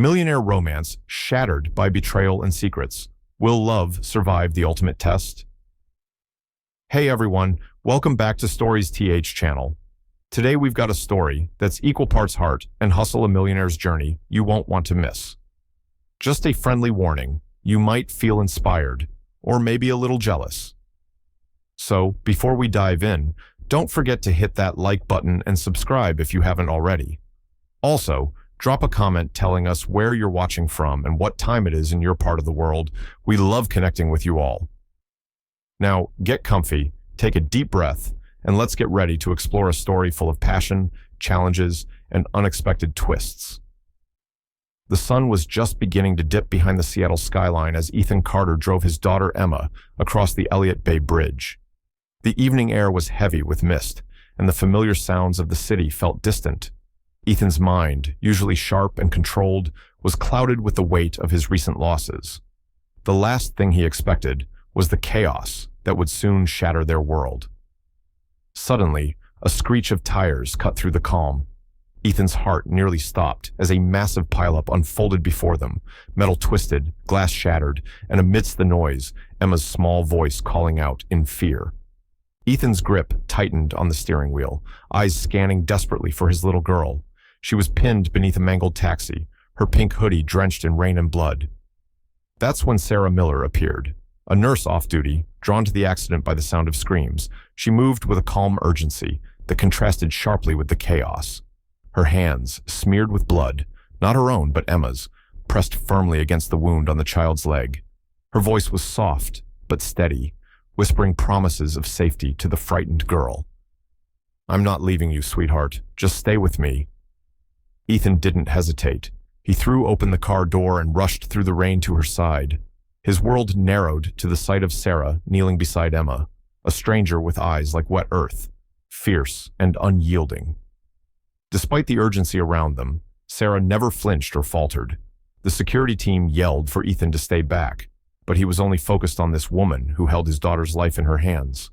Millionaire Romance shattered by betrayal and secrets. Will love survive the ultimate test? Hey everyone, welcome back to Stories TH channel. Today we've got a story that's equal parts heart and hustle, a millionaire's journey you won't want to miss. Just a friendly warning, you might feel inspired, or maybe a little jealous. So, before we dive in, don't forget to hit that like button and subscribe if you haven't already. Also, drop a comment telling us where you're watching from and what time it is in your part of the world. We love connecting with you all. Now, get comfy, take a deep breath, and let's get ready to explore a story full of passion, challenges, and unexpected twists. The sun was just beginning to dip behind the Seattle skyline as Ethan Carter drove his daughter Emma across the Elliott Bay Bridge. The evening air was heavy with mist, and the familiar sounds of the city felt distant. Ethan's mind, usually sharp and controlled, was clouded with the weight of his recent losses. The last thing he expected was the chaos that would soon shatter their world. Suddenly, a screech of tires cut through the calm. Ethan's heart nearly stopped as a massive pileup unfolded before them, metal twisted, glass shattered, and amidst the noise, Emma's small voice calling out in fear. Ethan's grip tightened on the steering wheel, eyes scanning desperately for his little girl. She was pinned beneath a mangled taxi, her pink hoodie drenched in rain and blood. That's when Sarah Miller appeared. A nurse off duty, drawn to the accident by the sound of screams, she moved with a calm urgency that contrasted sharply with the chaos. Her hands, smeared with blood, not her own but Emma's, pressed firmly against the wound on the child's leg. Her voice was soft but steady, whispering promises of safety to the frightened girl. "I'm not leaving you, sweetheart. Just stay with me." Ethan didn't hesitate. He threw open the car door and rushed through the rain to her side. His world narrowed to the sight of Sarah kneeling beside Emma, a stranger with eyes like wet earth, fierce and unyielding. Despite the urgency around them, Sarah never flinched or faltered. The security team yelled for Ethan to stay back, but he was only focused on this woman who held his daughter's life in her hands.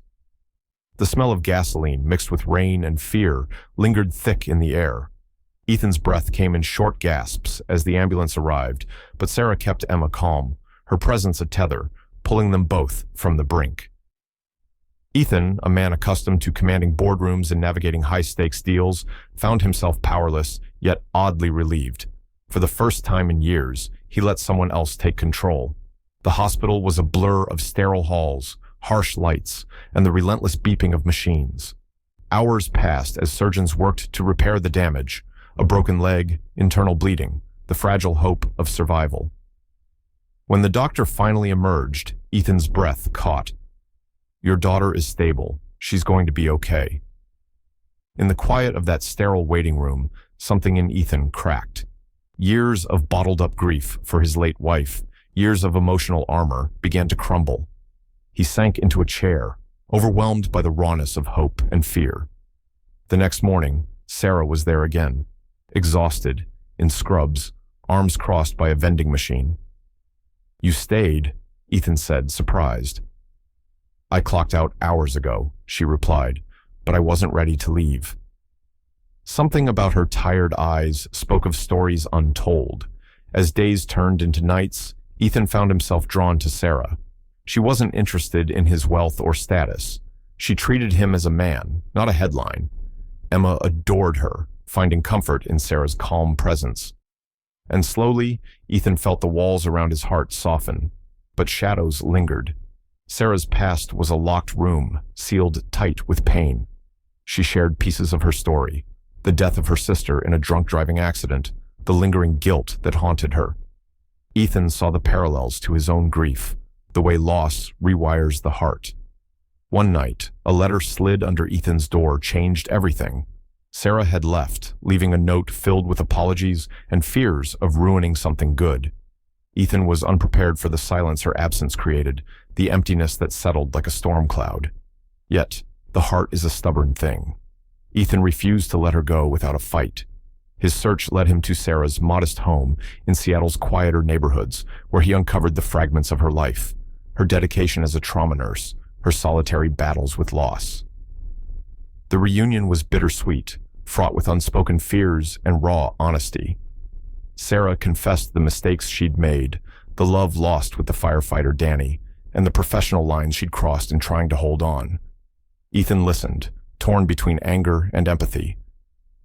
The smell of gasoline mixed with rain and fear lingered thick in the air. Ethan's breath came in short gasps as the ambulance arrived, but Sarah kept Emma calm, her presence a tether, pulling them both from the brink. Ethan, a man accustomed to commanding boardrooms and navigating high-stakes deals, found himself powerless, yet oddly relieved. For the first time in years, he let someone else take control. The hospital was a blur of sterile halls, harsh lights, and the relentless beeping of machines. Hours passed as surgeons worked to repair the damage, a broken leg, internal bleeding, the fragile hope of survival. When the doctor finally emerged, Ethan's breath caught. "Your daughter is stable. She's going to be okay." In the quiet of that sterile waiting room, something in Ethan cracked. Years of bottled-up grief for his late wife, years of emotional armor, began to crumble. He sank into a chair, overwhelmed by the rawness of hope and fear. The next morning, Sarah was there again, exhausted, in scrubs, arms crossed by a vending machine. "You stayed," Ethan said, surprised. "I clocked out hours ago," she replied, "but I wasn't ready to leave." Something about her tired eyes spoke of stories untold. As days turned into nights, Ethan found himself drawn to Sarah. She wasn't interested in his wealth or status. She treated him as a man, not a headline. Emma adored her, finding comfort in Sarah's calm presence. And slowly, Ethan felt the walls around his heart soften, but shadows lingered. Sarah's past was a locked room, sealed tight with pain. She shared pieces of her story, the death of her sister in a drunk driving accident, the lingering guilt that haunted her. Ethan saw the parallels to his own grief, the way loss rewires the heart. One night, a letter slid under Ethan's door, changed everything. Sarah had left, leaving a note filled with apologies and fears of ruining something good. Ethan was unprepared for the silence her absence created, the emptiness that settled like a storm cloud. Yet, the heart is a stubborn thing. Ethan refused to let her go without a fight. His search led him to Sarah's modest home in Seattle's quieter neighborhoods, where he uncovered the fragments of her life, her dedication as a trauma nurse, her solitary battles with loss. The reunion was bittersweet, fraught with unspoken fears and raw honesty. Sarah confessed the mistakes she'd made, the love lost with the firefighter Danny, and the professional lines she'd crossed in trying to hold on. Ethan listened, torn between anger and empathy.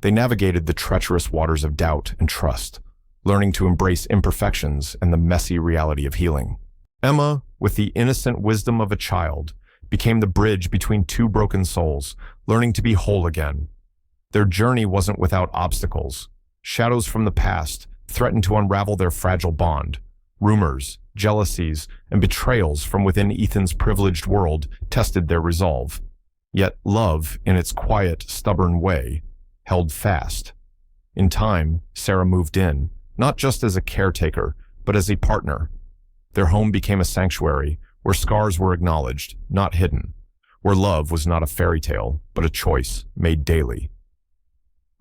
They navigated the treacherous waters of doubt and trust, learning to embrace imperfections and the messy reality of healing. Emma, with the innocent wisdom of a child, became the bridge between two broken souls, learning to be whole again. Their journey wasn't without obstacles. Shadows from the past threatened to unravel their fragile bond. Rumors, jealousies, and betrayals from within Ethan's privileged world tested their resolve. Yet love, in its quiet, stubborn way, held fast. In time, Sarah moved in, not just as a caretaker, but as a partner. Their home became a sanctuary where scars were acknowledged, not hidden, where love was not a fairy tale, but a choice made daily.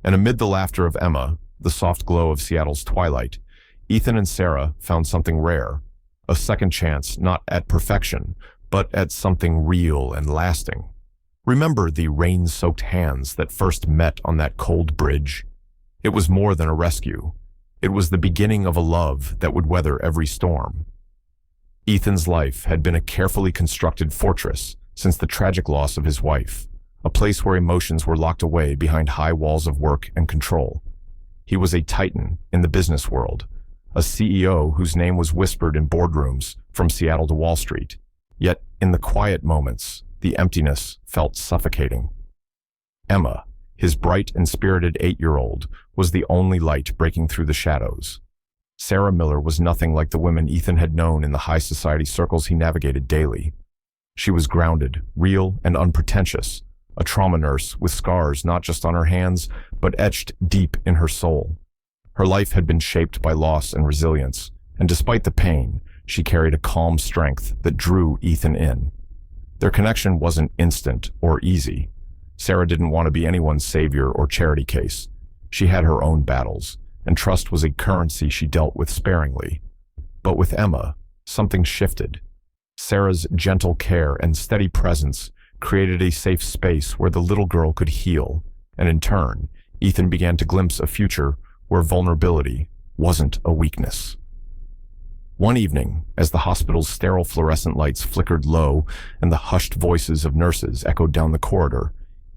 And amid the laughter of Emma, the soft glow of Seattle's twilight, Ethan and Sarah found something rare, a second chance not at perfection, but at something real and lasting. Remember the rain-soaked hands that first met on that cold bridge? It was more than a rescue. It was the beginning of a love that would weather every storm. Ethan's life had been a carefully constructed fortress since the tragic loss of his wife, a place where emotions were locked away behind high walls of work and control. He was a titan in the business world, a CEO whose name was whispered in boardrooms from Seattle to Wall Street. Yet, in the quiet moments, the emptiness felt suffocating. Emma, his bright and spirited 8-year-old, was the only light breaking through the shadows. Sarah Miller was nothing like the women Ethan had known in the high society circles he navigated daily. She was grounded, real, and unpretentious, a trauma nurse with scars not just on her hands, but etched deep in her soul. Her life had been shaped by loss and resilience, and despite the pain, she carried a calm strength that drew Ethan in. Their connection wasn't instant or easy. Sarah didn't want to be anyone's savior or charity case. She had her own battles, and trust was a currency she dealt with sparingly. But with Emma, something shifted. Sarah's gentle care and steady presence created a safe space where the little girl could heal, and in turn, Ethan began to glimpse a future where vulnerability wasn't a weakness. One evening, as the hospital's sterile fluorescent lights flickered low and the hushed voices of nurses echoed down the corridor,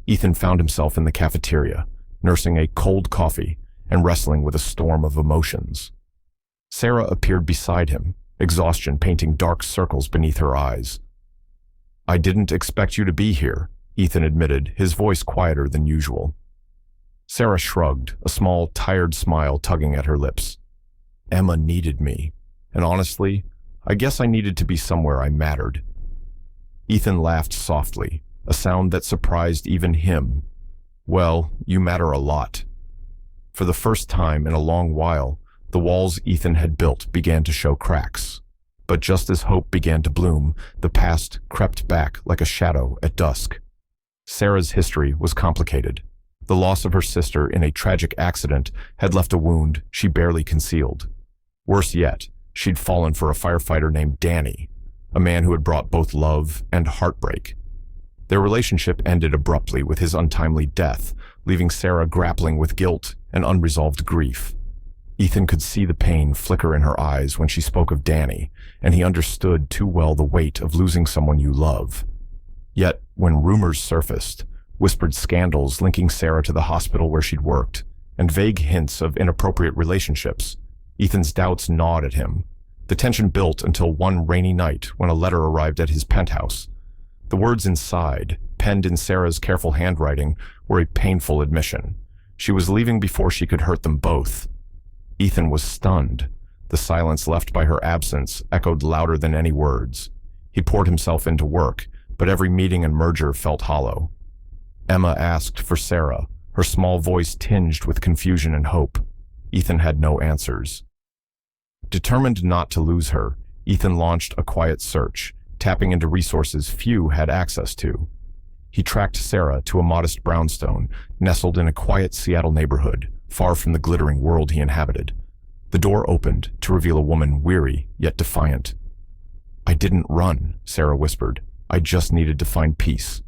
Ethan found himself in the cafeteria, nursing a cold coffee and wrestling with a storm of emotions. Sarah appeared beside him, exhaustion painting dark circles beneath her eyes. "I didn't expect you to be here," Ethan admitted, his voice quieter than usual. Sarah shrugged, a small, tired smile tugging at her lips. "Emma needed me, and honestly, I guess I needed to be somewhere I mattered." Ethan laughed softly, a sound that surprised even him. "Well, you matter a lot." For the first time in a long while, the walls Ethan had built began to show cracks. But just as hope began to bloom, the past crept back like a shadow at dusk. Sarah's history was complicated. The loss of her sister in a tragic accident had left a wound she barely concealed. Worse yet, she'd fallen for a firefighter named Danny, a man who had brought both love and heartbreak. Their relationship ended abruptly with his untimely death, leaving Sarah grappling with guilt and unresolved grief. Ethan could see the pain flicker in her eyes when she spoke of Danny, and he understood too well the weight of losing someone you love. Yet, when rumors surfaced, whispered scandals linking Sarah to the hospital where she'd worked, and vague hints of inappropriate relationships, Ethan's doubts gnawed at him. The tension built until one rainy night when a letter arrived at his penthouse. The words inside, penned in Sarah's careful handwriting, were a painful admission. She was leaving before she could hurt them both. Ethan was stunned. The silence left by her absence echoed louder than any words. He poured himself into work, but every meeting and merger felt hollow. Emma asked for Sarah, her small voice tinged with confusion and hope. Ethan had no answers. Determined not to lose her, Ethan launched a quiet search, tapping into resources few had access to. He tracked Sarah to a modest brownstone, nestled in a quiet Seattle neighborhood, far from the glittering world he inhabited. The door opened to reveal a woman weary yet defiant. "I didn't run," Sarah whispered. "I just needed to find peace."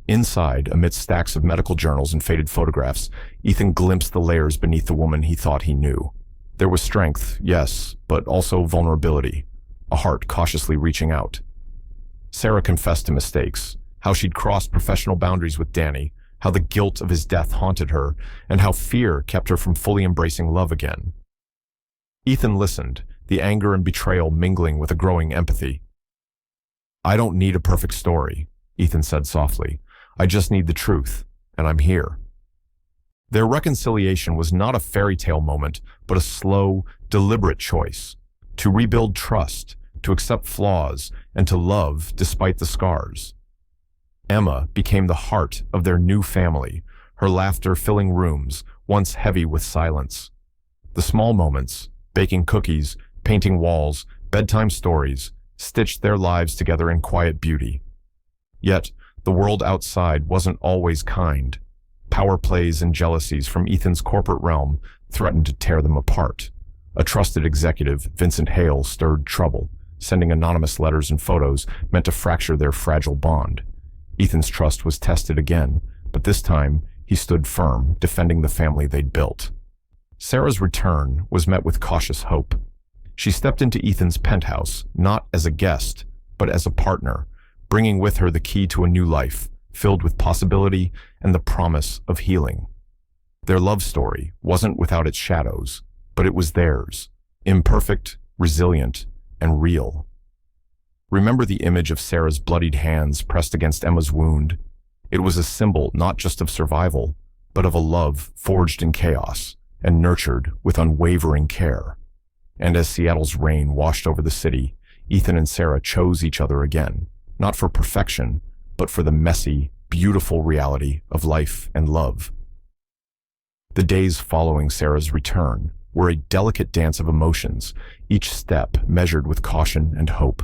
Inside, amidst stacks of medical journals and faded photographs, Ethan glimpsed the layers beneath the woman he thought he knew. There was strength, yes, but also vulnerability, a heart cautiously reaching out. Sarah confessed to mistakes, how she'd crossed professional boundaries with Danny, how the guilt of his death haunted her, and how fear kept her from fully embracing love again. Ethan listened, the anger and betrayal mingling with a growing empathy. "I don't need a perfect story," Ethan said softly. "I just need the truth, and I'm here." Their reconciliation was not a fairy tale moment, but a slow, deliberate choice to rebuild trust, to accept flaws, and to love despite the scars. Emma became the heart of their new family, her laughter filling rooms once heavy with silence. The small moments, baking cookies, painting walls, bedtime stories, stitched their lives together in quiet beauty. Yet, the world outside wasn't always kind. Power plays and jealousies from Ethan's corporate realm threatened to tear them apart. A trusted executive, Vincent Hale, stirred trouble, sending anonymous letters and photos meant to fracture their fragile bond. Ethan's trust was tested again, but this time he stood firm, defending the family they'd built. Sarah's return was met with cautious hope. She stepped into Ethan's penthouse, not as a guest, but as a partner, bringing with her the key to a new life, filled with possibility and the promise of healing. Their love story wasn't without its shadows, but it was theirs, imperfect, resilient, and real. Remember the image of Sarah's bloodied hands pressed against Emma's wound? It was a symbol not just of survival, but of a love forged in chaos and nurtured with unwavering care. And as Seattle's rain washed over the city, Ethan and Sarah chose each other again, not for perfection, but for the messy, beautiful reality of life and love. The days following Sarah's return were a delicate dance of emotions, each step measured with caution and hope.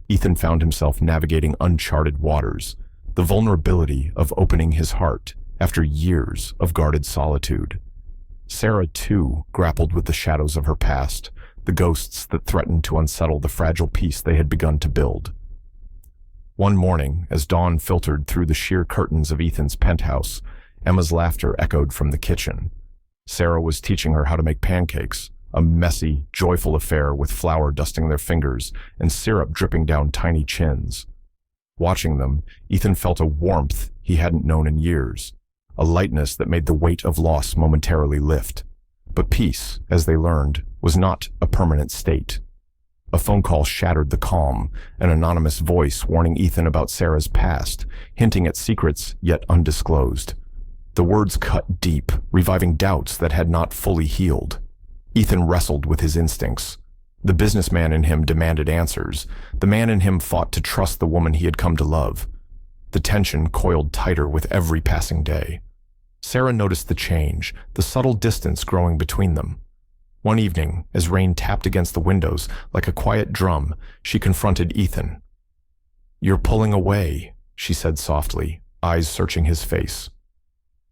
Ethan found himself navigating uncharted waters, the vulnerability of opening his heart after years of guarded solitude. Sarah, too, grappled with the shadows of her past, the ghosts that threatened to unsettle the fragile peace they had begun to build. One morning, as dawn filtered through the sheer curtains of Ethan's penthouse, Emma's laughter echoed from the kitchen. Sarah was teaching her how to make pancakes, a messy, joyful affair with flour dusting their fingers and syrup dripping down tiny chins. Watching them, Ethan felt a warmth he hadn't known in years, a lightness that made the weight of loss momentarily lift. But peace, as they learned, was not a permanent state. A phone call shattered the calm, an anonymous voice warning Ethan about Sarah's past, hinting at secrets yet undisclosed. The words cut deep, reviving doubts that had not fully healed. Ethan wrestled with his instincts. The businessman in him demanded answers. The man in him fought to trust the woman he had come to love. The tension coiled tighter with every passing day. Sarah noticed the change, the subtle distance growing between them. One evening, as rain tapped against the windows like a quiet drum, she confronted Ethan. "You're pulling away," she said softly, eyes searching his face.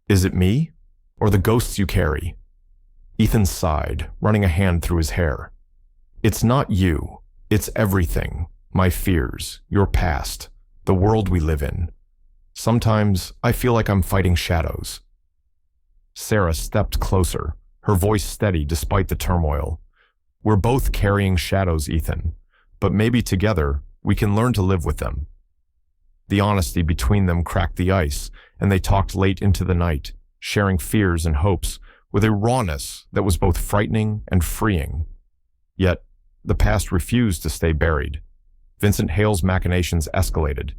"Is it me, or the ghosts you carry?" Ethan sighed, running a hand through his hair. "It's not you. It's everything. My fears, your past, the world we live in. Sometimes I feel like I'm fighting shadows." Sarah stepped closer, her voice steady despite the turmoil. "We're both carrying shadows, Ethan, but maybe together we can learn to live with them." The honesty between them cracked the ice, and they talked late into the night, sharing fears and hopes with a rawness that was both frightening and freeing. Yet, the past refused to stay buried. Vincent Hale's machinations escalated.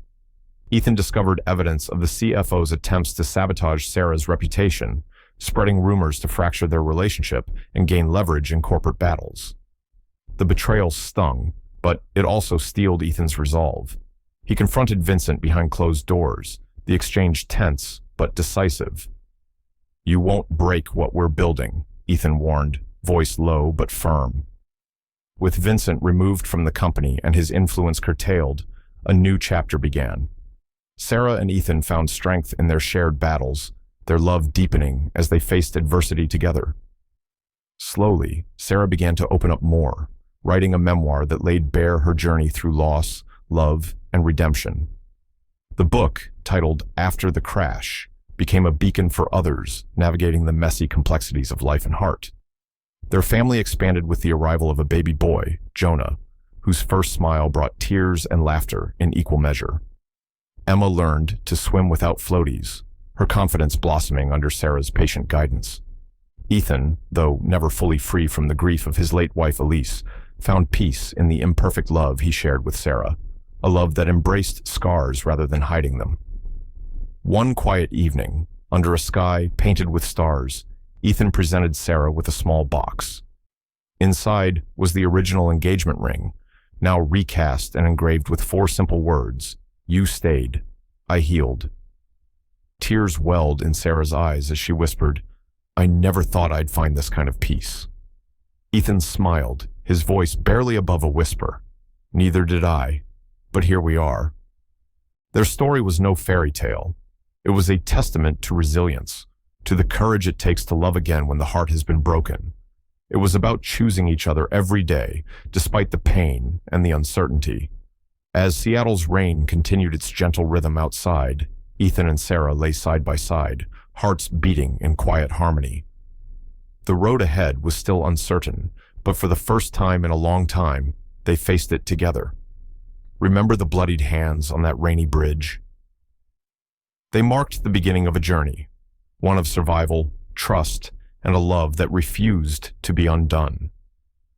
Ethan discovered evidence of the CFO's attempts to sabotage Sarah's reputation, spreading rumors to fracture their relationship and gain leverage in corporate battles. The betrayal stung, but it also steeled Ethan's resolve. He confronted Vincent behind closed doors, the exchange tense but decisive. "You won't break what we're building," Ethan warned, voice low but firm. With Vincent removed from the company and his influence curtailed, a new chapter began. Sarah and Ethan found strength in their shared battles, their love deepening as they faced adversity together. Slowly, Sarah began to open up more, writing a memoir that laid bare her journey through loss, love, and redemption. The book, titled After the Crash, became a beacon for others navigating the messy complexities of life and heart. Their family expanded with the arrival of a baby boy, Jonah, whose first smile brought tears and laughter in equal measure. Emma learned to swim without floaties, her confidence blossoming under Sarah's patient guidance. Ethan, though never fully free from the grief of his late wife Elise, found peace in the imperfect love he shared with Sarah, a love that embraced scars rather than hiding them. One quiet evening, under a sky painted with stars, Ethan presented Sarah with a small box. Inside was the original engagement ring, now recast and engraved with 4 simple words: "You stayed, I healed." Tears welled in Sarah's eyes as she whispered, "I never thought I'd find this kind of peace." Ethan smiled, his voice barely above a whisper. "Neither did I, but here we are." Their story was no fairy tale. It was a testament to resilience, to the courage it takes to love again when the heart has been broken. It was about choosing each other every day, despite the pain and the uncertainty. As Seattle's rain continued its gentle rhythm outside, Ethan and Sarah lay side by side, hearts beating in quiet harmony. The road ahead was still uncertain, but for the first time in a long time, they faced it together. Remember the bloodied hands on that rainy bridge? They marked the beginning of a journey, one of survival, trust, and a love that refused to be undone.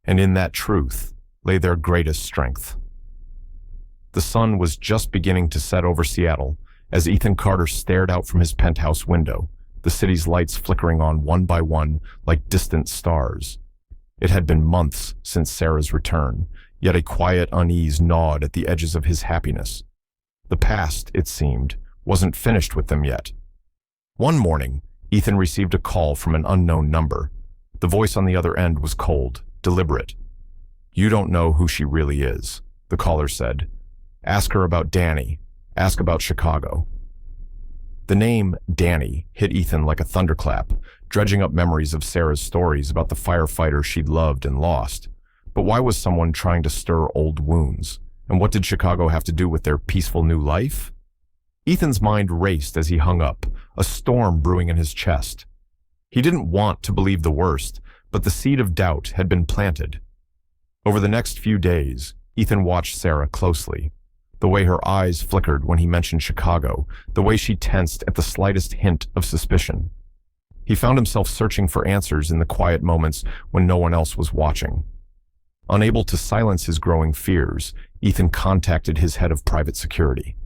And in that truth lay their greatest strength. The sun was just beginning to set over Seattle as Ethan Carter stared out from his penthouse window, the city's lights flickering on one by one like distant stars. It had been months since Sarah's return, yet a quiet unease gnawed at the edges of his happiness. The past, it seemed, wasn't finished with them yet. One morning, Ethan received a call from an unknown number. The voice on the other end was cold, deliberate. "You don't know who she really is," the caller said. "Ask her about Danny. Ask about Chicago." The name Danny hit Ethan like a thunderclap, dredging up memories of Sarah's stories about the firefighter she'd loved and lost. But why was someone trying to stir old wounds? And what did Chicago have to do with their peaceful new life? Ethan's mind raced as he hung up, a storm brewing in his chest. He didn't want to believe the worst, but the seed of doubt had been planted. Over the next few days, Ethan watched Sarah closely. The way her eyes flickered when he mentioned Chicago, the way she tensed at the slightest hint of suspicion. He found himself searching for answers in the quiet moments when no one else was watching. Unable to silence his growing fears, Ethan contacted his head of private security.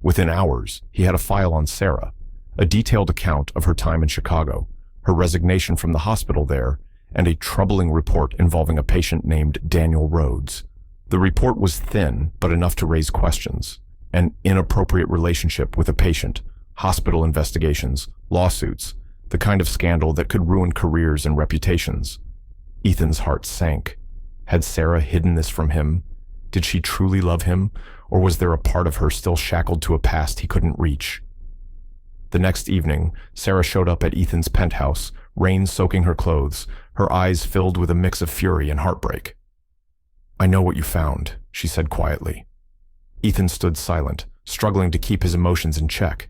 Within hours, he had a file on Sarah, a detailed account of her time in Chicago, her resignation from the hospital there, and a troubling report involving a patient named Daniel Rhodes. The report was thin, but enough to raise questions. An inappropriate relationship with a patient, hospital investigations, lawsuits, the kind of scandal that could ruin careers and reputations. Ethan's heart sank. Had Sarah hidden this from him? Did she truly love him, or was there a part of her still shackled to a past he couldn't reach? The next evening, Sarah showed up at Ethan's penthouse, rain soaking her clothes, her eyes filled with a mix of fury and heartbreak. "I know what you found," she said quietly. Ethan stood silent, struggling to keep his emotions in check.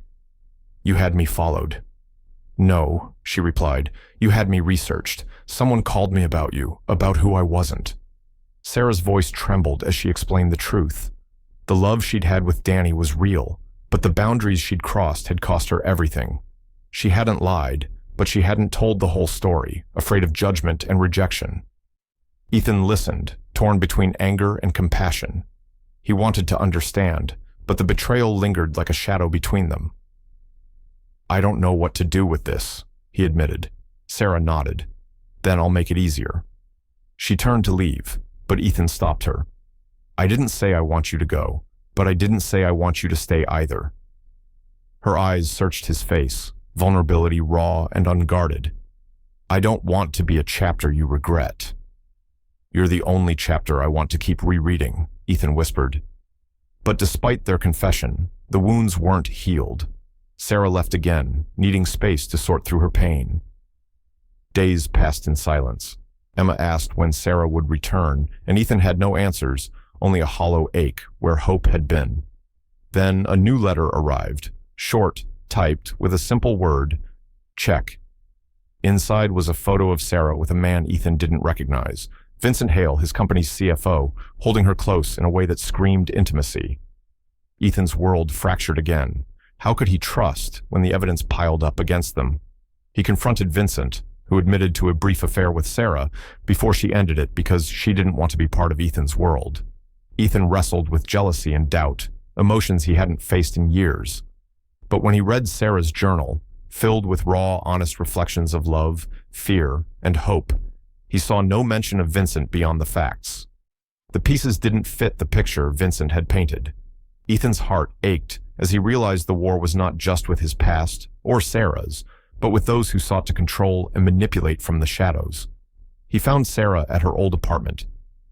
"You had me followed." "No," she replied. "You had me researched. Someone called me about you, about who I wasn't." Sarah's voice trembled as she explained the truth. The love she'd had with Danny was real, but the boundaries she'd crossed had cost her everything. She hadn't lied, but she hadn't told the whole story, afraid of judgment and rejection. Ethan listened, torn between anger and compassion. He wanted to understand, but the betrayal lingered like a shadow between them. "I don't know what to do with this," he admitted. Sarah nodded. "Then I'll make it easier." She turned to leave, but Ethan stopped her. "I didn't say I want you to go, but I didn't say I want you to stay either." Her eyes searched his face, vulnerability raw and unguarded. "I don't want to be a chapter you regret." "You're the only chapter I want to keep rereading," Ethan whispered. But despite their confession, the wounds weren't healed. Sarah left again, needing space to sort through her pain. Days passed in silence. Emma asked when Sarah would return, and Ethan had no answers, only a hollow ache where hope had been. Then a new letter arrived, short, typed, with a simple word, "Check." Inside was a photo of Sarah with a man Ethan didn't recognize, Vincent Hale, his company's CFO, holding her close in a way that screamed intimacy. Ethan's world fractured again. How could he trust when the evidence piled up against them? He confronted Vincent, who admitted to a brief affair with Sarah before she ended it because she didn't want to be part of Ethan's world. Ethan wrestled with jealousy and doubt, emotions he hadn't faced in years. But when he read Sarah's journal, filled with raw, honest reflections of love, fear, and hope, he saw no mention of Vincent beyond the facts. The pieces didn't fit the picture Vincent had painted. Ethan's heart ached as he realized the war was not just with his past, or Sarah's, but with those who sought to control and manipulate from the shadows. He found Sarah at her old apartment.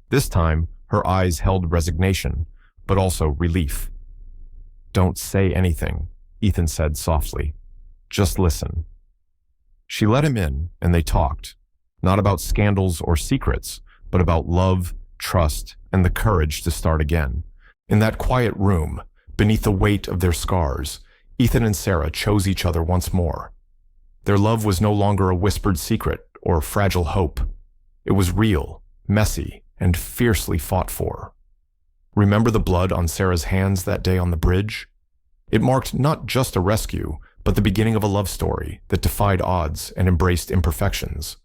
This time, her eyes held resignation, but also relief. "Don't say anything," Ethan said softly. "Just listen." She let him in, and they talked, not about scandals or secrets, but about love, trust, and the courage to start again. In that quiet room, beneath the weight of their scars, Ethan and Sarah chose each other once more. Their love was no longer a whispered secret or fragile hope. It was real, messy, and fiercely fought for. Remember the blood on Sarah's hands that day on the bridge? It marked not just a rescue, but the beginning of a love story that defied odds and embraced imperfections.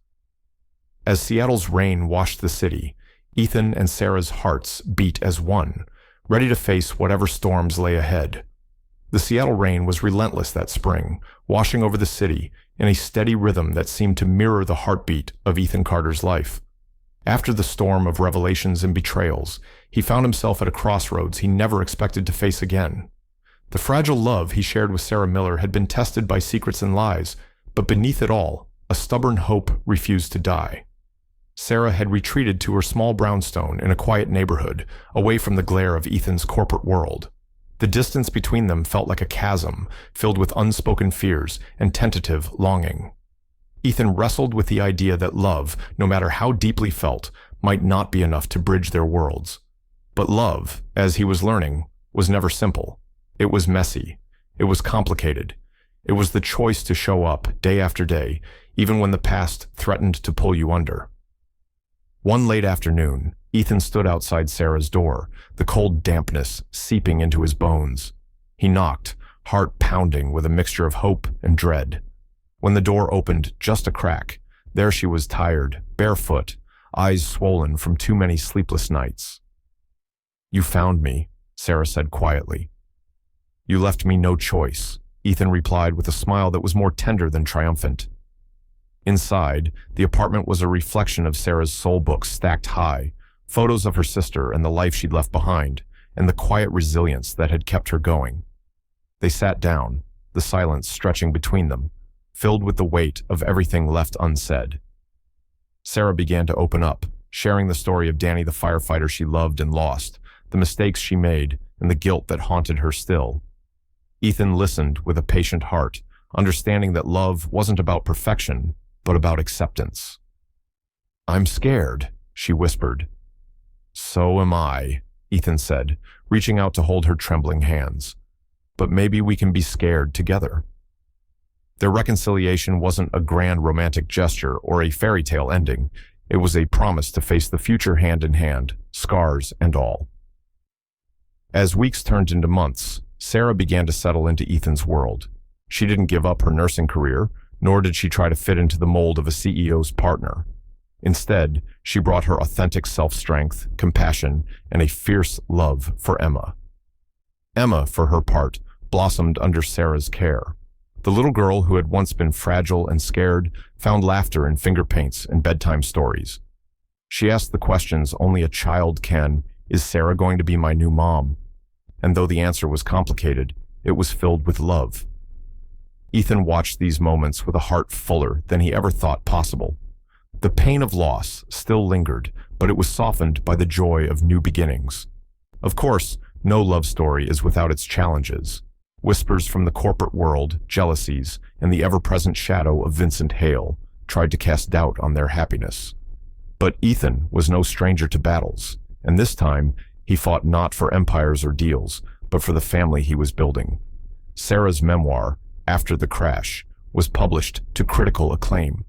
As Seattle's rain washed the city, Ethan and Sarah's hearts beat as one, ready to face whatever storms lay ahead. The Seattle rain was relentless that spring, washing over the city in a steady rhythm that seemed to mirror the heartbeat of Ethan Carter's life. After the storm of revelations and betrayals, he found himself at a crossroads he never expected to face again. The fragile love he shared with Sarah Miller had been tested by secrets and lies, but beneath it all, a stubborn hope refused to die. Sarah had retreated to her small brownstone in a quiet neighborhood, away from the glare of Ethan's corporate world. The distance between them felt like a chasm, filled with unspoken fears and tentative longing. Ethan wrestled with the idea that love, no matter how deeply felt, might not be enough to bridge their worlds. But love, as he was learning, was never simple. It was messy. It was complicated. It was the choice to show up day after day, even when the past threatened to pull you under. One late afternoon, Ethan stood outside Sarah's door, the cold dampness seeping into his bones. He knocked, heart pounding with a mixture of hope and dread. When the door opened just a crack, there she was, tired, barefoot, eyes swollen from too many sleepless nights. "You found me," Sarah said quietly. "You left me no choice," Ethan replied with a smile that was more tender than triumphant. Inside, the apartment was a reflection of Sarah's soul books stacked high, photos of her sister and the life she'd left behind, and the quiet resilience that had kept her going. They sat down, the silence stretching between them, filled with the weight of everything left unsaid. Sarah began to open up, sharing the story of Danny the firefighter she loved and lost, the mistakes she made, and the guilt that haunted her still. Ethan listened with a patient heart, understanding that love wasn't about perfection, but about acceptance. "I'm scared," she whispered. "So am I," Ethan said, reaching out to hold her trembling hands. "But maybe we can be scared together." Their reconciliation wasn't a grand romantic gesture or a fairy tale ending. It was a promise to face the future hand in hand, scars and all. As weeks turned into months, Sarah began to settle into Ethan's world. She didn't give up her nursing career, nor did she try to fit into the mold of a CEO's partner. Instead, she brought her authentic self-strength, compassion, and a fierce love for Emma. Emma, for her part, blossomed under Sarah's care. The little girl who had once been fragile and scared found laughter in finger paints and bedtime stories. She asked the questions only a child can: is Sarah going to be my new mom? And though the answer was complicated, it was filled with love. Ethan watched these moments with a heart fuller than he ever thought possible. The pain of loss still lingered, but it was softened by the joy of new beginnings. Of course, no love story is without its challenges. Whispers from the corporate world, jealousies, and the ever-present shadow of Vincent Hale tried to cast doubt on their happiness. But Ethan was no stranger to battles, and this time he fought not for empires or deals, but for the family he was building. Sarah's memoir, After the Crash, was published to critical acclaim.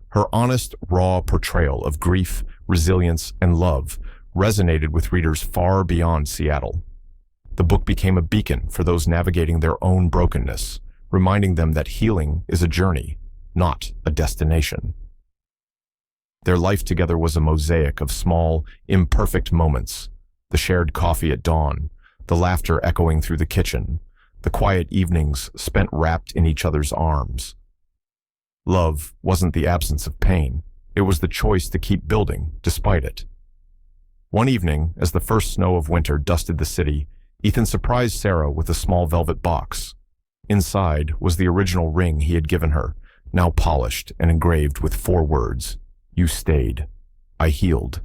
Her honest, raw portrayal of grief, resilience, and love resonated with readers far beyond Seattle. The book became a beacon for those navigating their own brokenness, reminding them that healing is a journey, not a destination. Their life together was a mosaic of small, imperfect moments: the shared coffee at dawn, the laughter echoing through the kitchen, the quiet evenings spent wrapped in each other's arms. Love wasn't the absence of pain, it was the choice to keep building despite it. One evening, as the first snow of winter dusted the city, Ethan surprised Sarah with a small velvet box. Inside was the original ring he had given her, now polished and engraved with 4 words: "You stayed. I healed."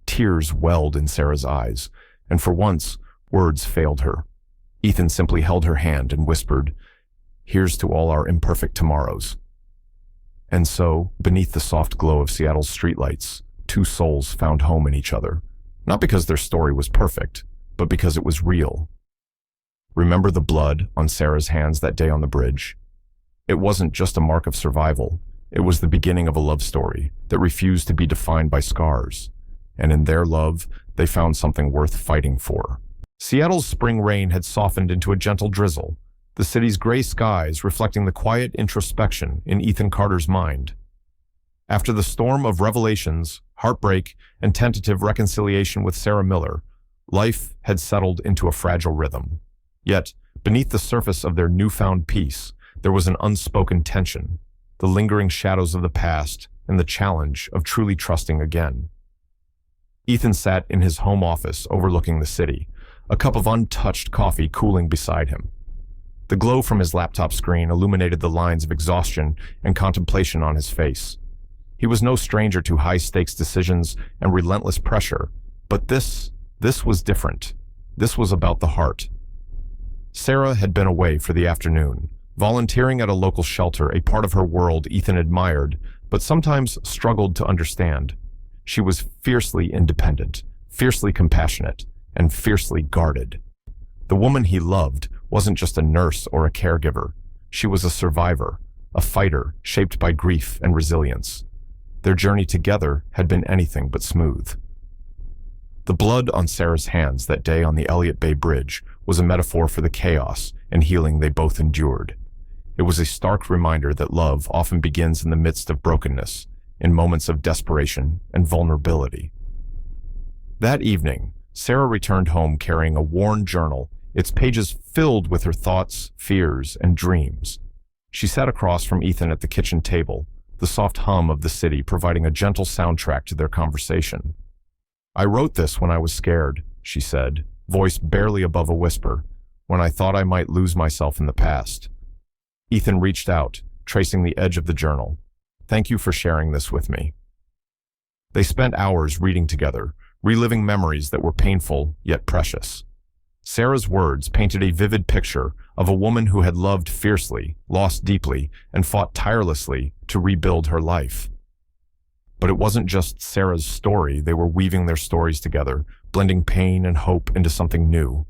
Tears welled in Sarah's eyes, and for once, words failed her. Ethan simply held her hand and whispered, "Here's to all our imperfect tomorrows." And so, beneath the soft glow of Seattle's streetlights, 2 souls found home in each other, not because their story was perfect, but because it was real. Remember the blood on Sarah's hands that day on the bridge? It wasn't just a mark of survival. It was the beginning of a love story that refused to be defined by scars. And in their love, they found something worth fighting for. Seattle's spring rain had softened into a gentle drizzle, the city's gray skies reflecting the quiet introspection in Ethan Carter's mind. After the storm of revelations, heartbreak, and tentative reconciliation with Sarah Miller, life had settled into a fragile rhythm. Yet, beneath the surface of their newfound peace, there was an unspoken tension, the lingering shadows of the past and the challenge of truly trusting again. Ethan sat in his home office overlooking the city, a cup of untouched coffee cooling beside him. The glow from his laptop screen illuminated the lines of exhaustion and contemplation on his face. He was no stranger to high-stakes decisions and relentless pressure, but this was different. This was about the heart. Sarah had been away for the afternoon, volunteering at a local shelter, a part of her world Ethan admired, but sometimes struggled to understand. She was fiercely independent, fiercely compassionate, and fiercely guarded. The woman he loved wasn't just a nurse or a caregiver. She was a survivor, a fighter shaped by grief and resilience. Their journey together had been anything but smooth. The blood on Sarah's hands that day on the Elliott Bay Bridge was a metaphor for the chaos and healing they both endured. It was a stark reminder that love often begins in the midst of brokenness, in moments of desperation and vulnerability. That evening, Sarah returned home carrying a worn journal, its pages filled with her thoughts, fears, and dreams. She sat across from Ethan at the kitchen table, the soft hum of the city providing a gentle soundtrack to their conversation. "I wrote this when I was scared," she said, voice barely above a whisper, "when I thought I might lose myself in the past." Ethan reached out, tracing the edge of the journal. "Thank you for sharing this with me." They spent hours reading together, reliving memories that were painful yet precious. Sarah's words painted a vivid picture of a woman who had loved fiercely, lost deeply, and fought tirelessly to rebuild her life. But it wasn't just Sarah's story. They were weaving their stories together, blending pain and hope into something new.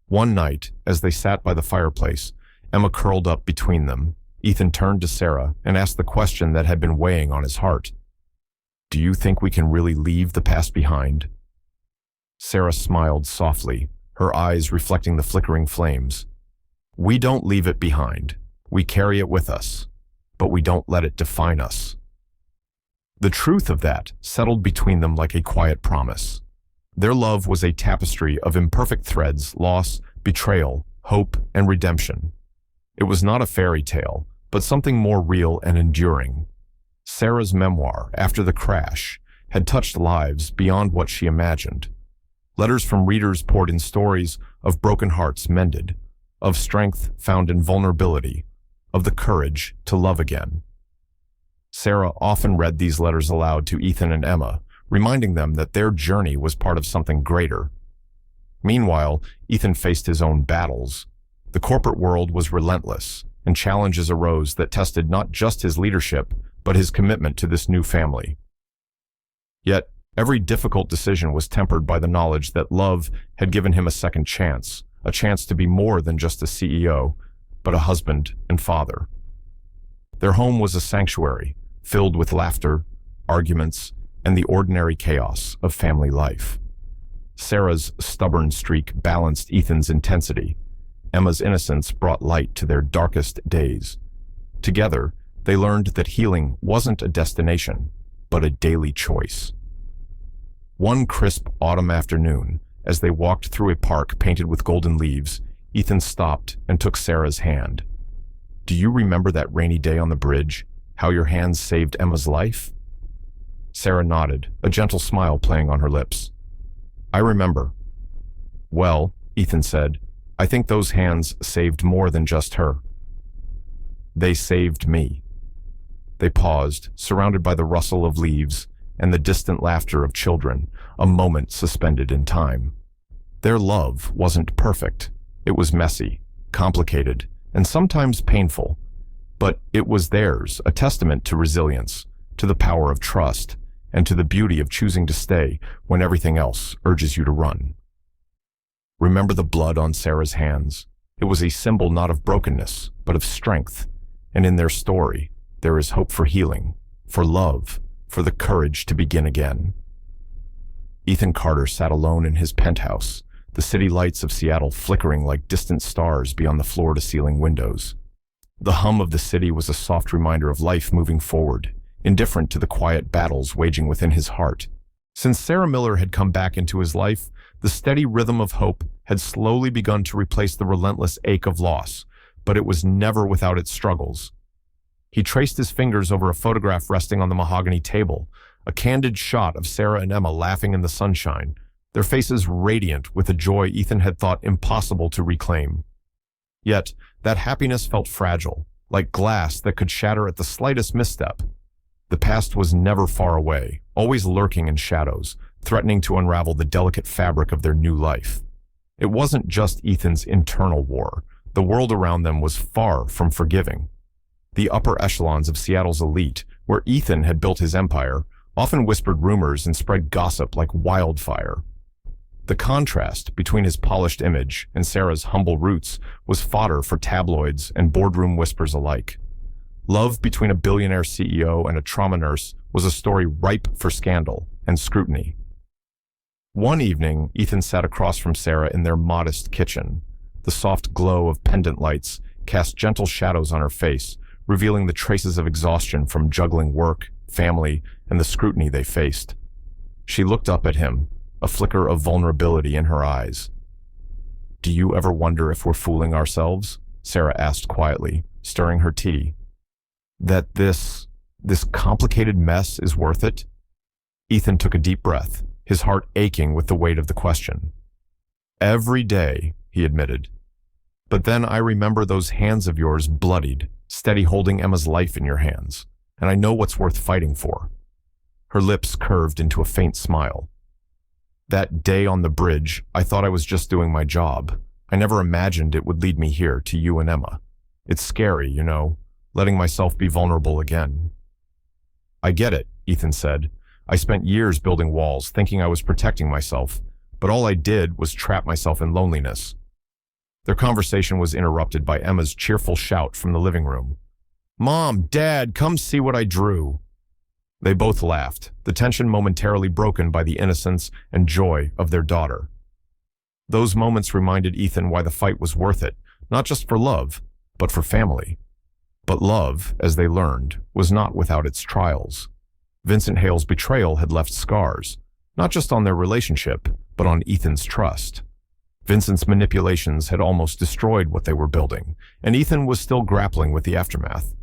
One night, as they sat by the fireplace, Emma curled up between them. Ethan turned to Sarah and asked the question that had been weighing on his heart. "Do you think we can really leave the past behind?" Sarah smiled softly, her eyes reflecting the flickering flames. "We don't leave it behind. We carry it with us, but we don't let it define us." The truth of that settled between them like a quiet promise. Their love was a tapestry of imperfect threads: loss, betrayal, hope, and redemption. It was not a fairy tale, but something more real and enduring. Sarah's memoir, After the Crash, had touched lives beyond what she imagined. Letters from readers poured in stories of broken hearts mended, of strength found in vulnerability, of the courage to love again. Sarah often read these letters aloud to Ethan and Emma, reminding them that their journey was part of something greater. Meanwhile, Ethan faced his own battles. The corporate world was relentless, and challenges arose that tested not just his leadership, but his commitment to this new family. Yet, every difficult decision was tempered by the knowledge that love had given him a second chance, a chance to be more than just a CEO, but a husband and father. Their home was a sanctuary, filled with laughter, arguments, and the ordinary chaos of family life. Sarah's stubborn streak balanced Ethan's intensity. Emma's innocence brought light to their darkest days. Together, they learned that healing wasn't a destination, but a daily choice. One crisp autumn afternoon, as they walked through a park painted with golden leaves, Ethan stopped and took Sarah's hand. "Do you remember that rainy day on the bridge? How your hands saved Emma's life?" Sarah nodded, a gentle smile playing on her lips. "I remember." "Well," Ethan said, "I think those hands saved more than just her. They saved me." They paused, surrounded by the rustle of leaves and the distant laughter of children, a moment suspended in time. Their love wasn't perfect. It was messy, complicated, and sometimes painful. But it was theirs, a testament to resilience, to the power of trust, and to the beauty of choosing to stay when everything else urges you to run. Remember the blood on Sarah's hands? It was a symbol not of brokenness, but of strength. And in their story, there is hope for healing, for love, for the courage to begin again. Ethan Carter sat alone in his penthouse, the city lights of Seattle flickering like distant stars beyond the floor-to-ceiling windows. The hum of the city was a soft reminder of life moving forward, indifferent to the quiet battles waging within his heart. Since Sarah Miller had come back into his life, the steady rhythm of hope had slowly begun to replace the relentless ache of loss, but it was never without its struggles. He traced his fingers over a photograph resting on the mahogany table, a candid shot of Sarah and Emma laughing in the sunshine, their faces radiant with a joy Ethan had thought impossible to reclaim. Yet, that happiness felt fragile, like glass that could shatter at the slightest misstep. The past was never far away, always lurking in shadows, threatening to unravel the delicate fabric of their new life. It wasn't just Ethan's internal war. The world around them was far from forgiving. The upper echelons of Seattle's elite, where Ethan had built his empire, often whispered rumors and spread gossip like wildfire. The contrast between his polished image and Sarah's humble roots was fodder for tabloids and boardroom whispers alike. Love between a billionaire CEO and a trauma nurse was a story ripe for scandal and scrutiny. One evening, Ethan sat across from Sarah in their modest kitchen. The soft glow of pendant lights cast gentle shadows on her face, revealing the traces of exhaustion from juggling work, family, and the scrutiny they faced. She looked up at him, a flicker of vulnerability in her eyes. "Do you ever wonder if we're fooling ourselves?" Sarah asked quietly, stirring her tea. "That this complicated mess is worth it?" Ethan took a deep breath, his heart aching with the weight of the question. "Every day," he admitted. "But then I remember those hands of yours bloodied, steady holding Emma's life in your hands, and I know what's worth fighting for." Her lips curved into a faint smile. "That day on the bridge, I thought I was just doing my job. I never imagined it would lead me here to you and Emma. It's scary, you know, letting myself be vulnerable again." "I get it," Ethan said. "I spent years building walls, thinking I was protecting myself, but all I did was trap myself in loneliness." Their conversation was interrupted by Emma's cheerful shout from the living room. "Mom, Dad, come see what I drew." They both laughed, the tension momentarily broken by the innocence and joy of their daughter. Those moments reminded Ethan why the fight was worth it, not just for love, but for family. But love, as they learned, was not without its trials. Vincent Hale's betrayal had left scars, not just on their relationship, but on Ethan's trust. Vincent's manipulations had almost destroyed what they were building, and Ethan was still grappling with the aftermath.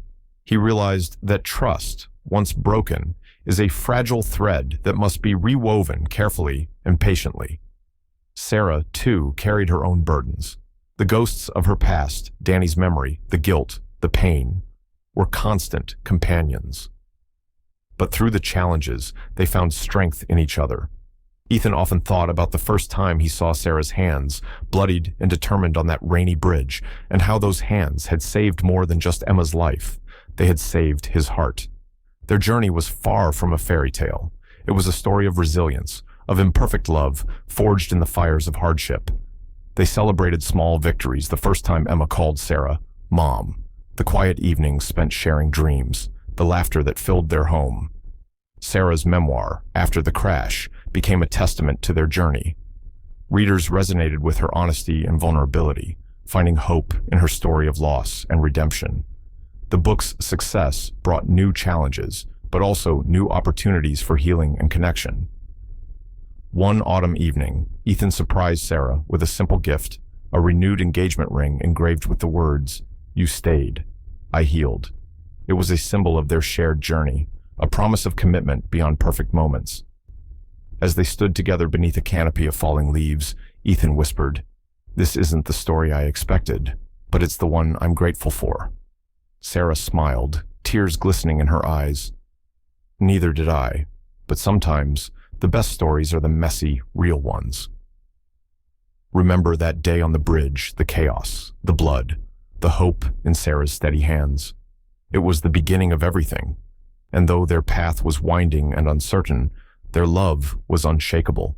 He realized that trust, once broken, is a fragile thread that must be rewoven carefully and patiently. Sarah, too, carried her own burdens. The ghosts of her past, Danny's memory, the guilt, the pain, were constant companions. But through the challenges, they found strength in each other. Ethan often thought about the first time he saw Sarah's hands, bloodied and determined on that rainy bridge, and how those hands had saved more than just Emma's life. They had saved his heart. Their journey was far from a fairy tale. It was a story of resilience, of imperfect love, forged in the fires of hardship. They celebrated small victories the first time Emma called Sarah Mom, the quiet evenings spent sharing dreams, the laughter that filled their home. Sarah's memoir, After the Crash, became a testament to their journey. Readers resonated with her honesty and vulnerability, finding hope in her story of loss and redemption. The book's success brought new challenges, but also new opportunities for healing and connection. One autumn evening, Ethan surprised Sarah with a simple gift, a renewed engagement ring engraved with the words, "You stayed, I healed." It was a symbol of their shared journey, a promise of commitment beyond perfect moments. As they stood together beneath a canopy of falling leaves, Ethan whispered, "This isn't the story I expected, but it's the one I'm grateful for." Sarah smiled, tears glistening in her eyes. "Neither did I, but sometimes the best stories are the messy, real ones." Remember that day on the bridge, the chaos, the blood, the hope in Sarah's steady hands. It was the beginning of everything, and though their path was winding and uncertain, their love was unshakable.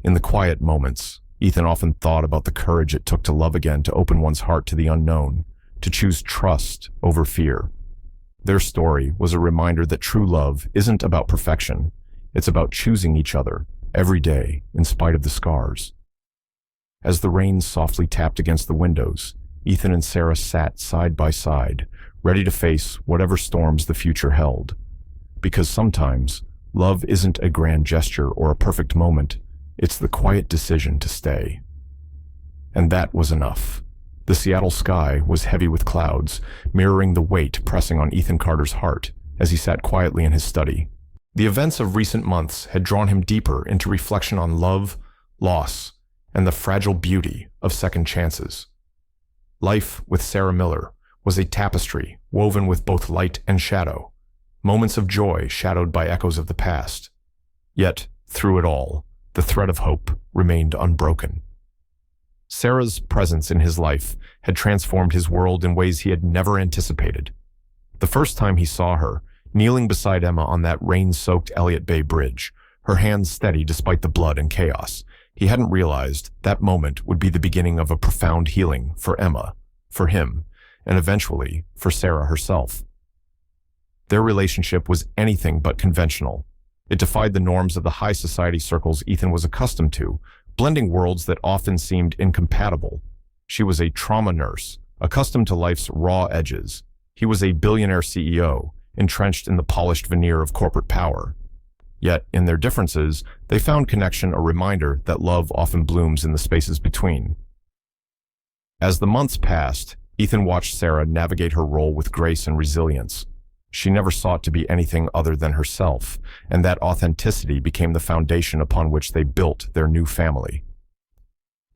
In the quiet moments, Ethan often thought about the courage it took to love again, to open one's heart to the unknown, to choose trust over fear. Their story was a reminder that true love isn't about perfection. It's about choosing each other every day in spite of the scars. As the rain softly tapped against the windows, Ethan and Sarah sat side by side, ready to face whatever storms the future held. Because sometimes, love isn't a grand gesture or a perfect moment, it's the quiet decision to stay. And that was enough. The Seattle sky was heavy with clouds, mirroring the weight pressing on Ethan Carter's heart as he sat quietly in his study. The events of recent months had drawn him deeper into reflection on love, loss, and the fragile beauty of second chances. Life with Sarah Miller was a tapestry woven with both light and shadow, moments of joy shadowed by echoes of the past. Yet, through it all, the thread of hope remained unbroken. Sarah's presence in his life had transformed his world in ways he had never anticipated. The first time he saw her, kneeling beside Emma on that rain-soaked Elliott Bay Bridge, her hands steady despite the blood and chaos, he hadn't realized that moment would be the beginning of a profound healing for Emma, for him, and eventually for Sarah herself. Their relationship was anything but conventional. It defied the norms of the high society circles Ethan was accustomed to, blending worlds that often seemed incompatible. She was a trauma nurse, accustomed to life's raw edges. He was a billionaire CEO, entrenched in the polished veneer of corporate power. Yet, in their differences, they found connection a reminder that love often blooms in the spaces between. As the months passed, Ethan watched Sarah navigate her role with grace and resilience. She never sought to be anything other than herself, and that authenticity became the foundation upon which they built their new family.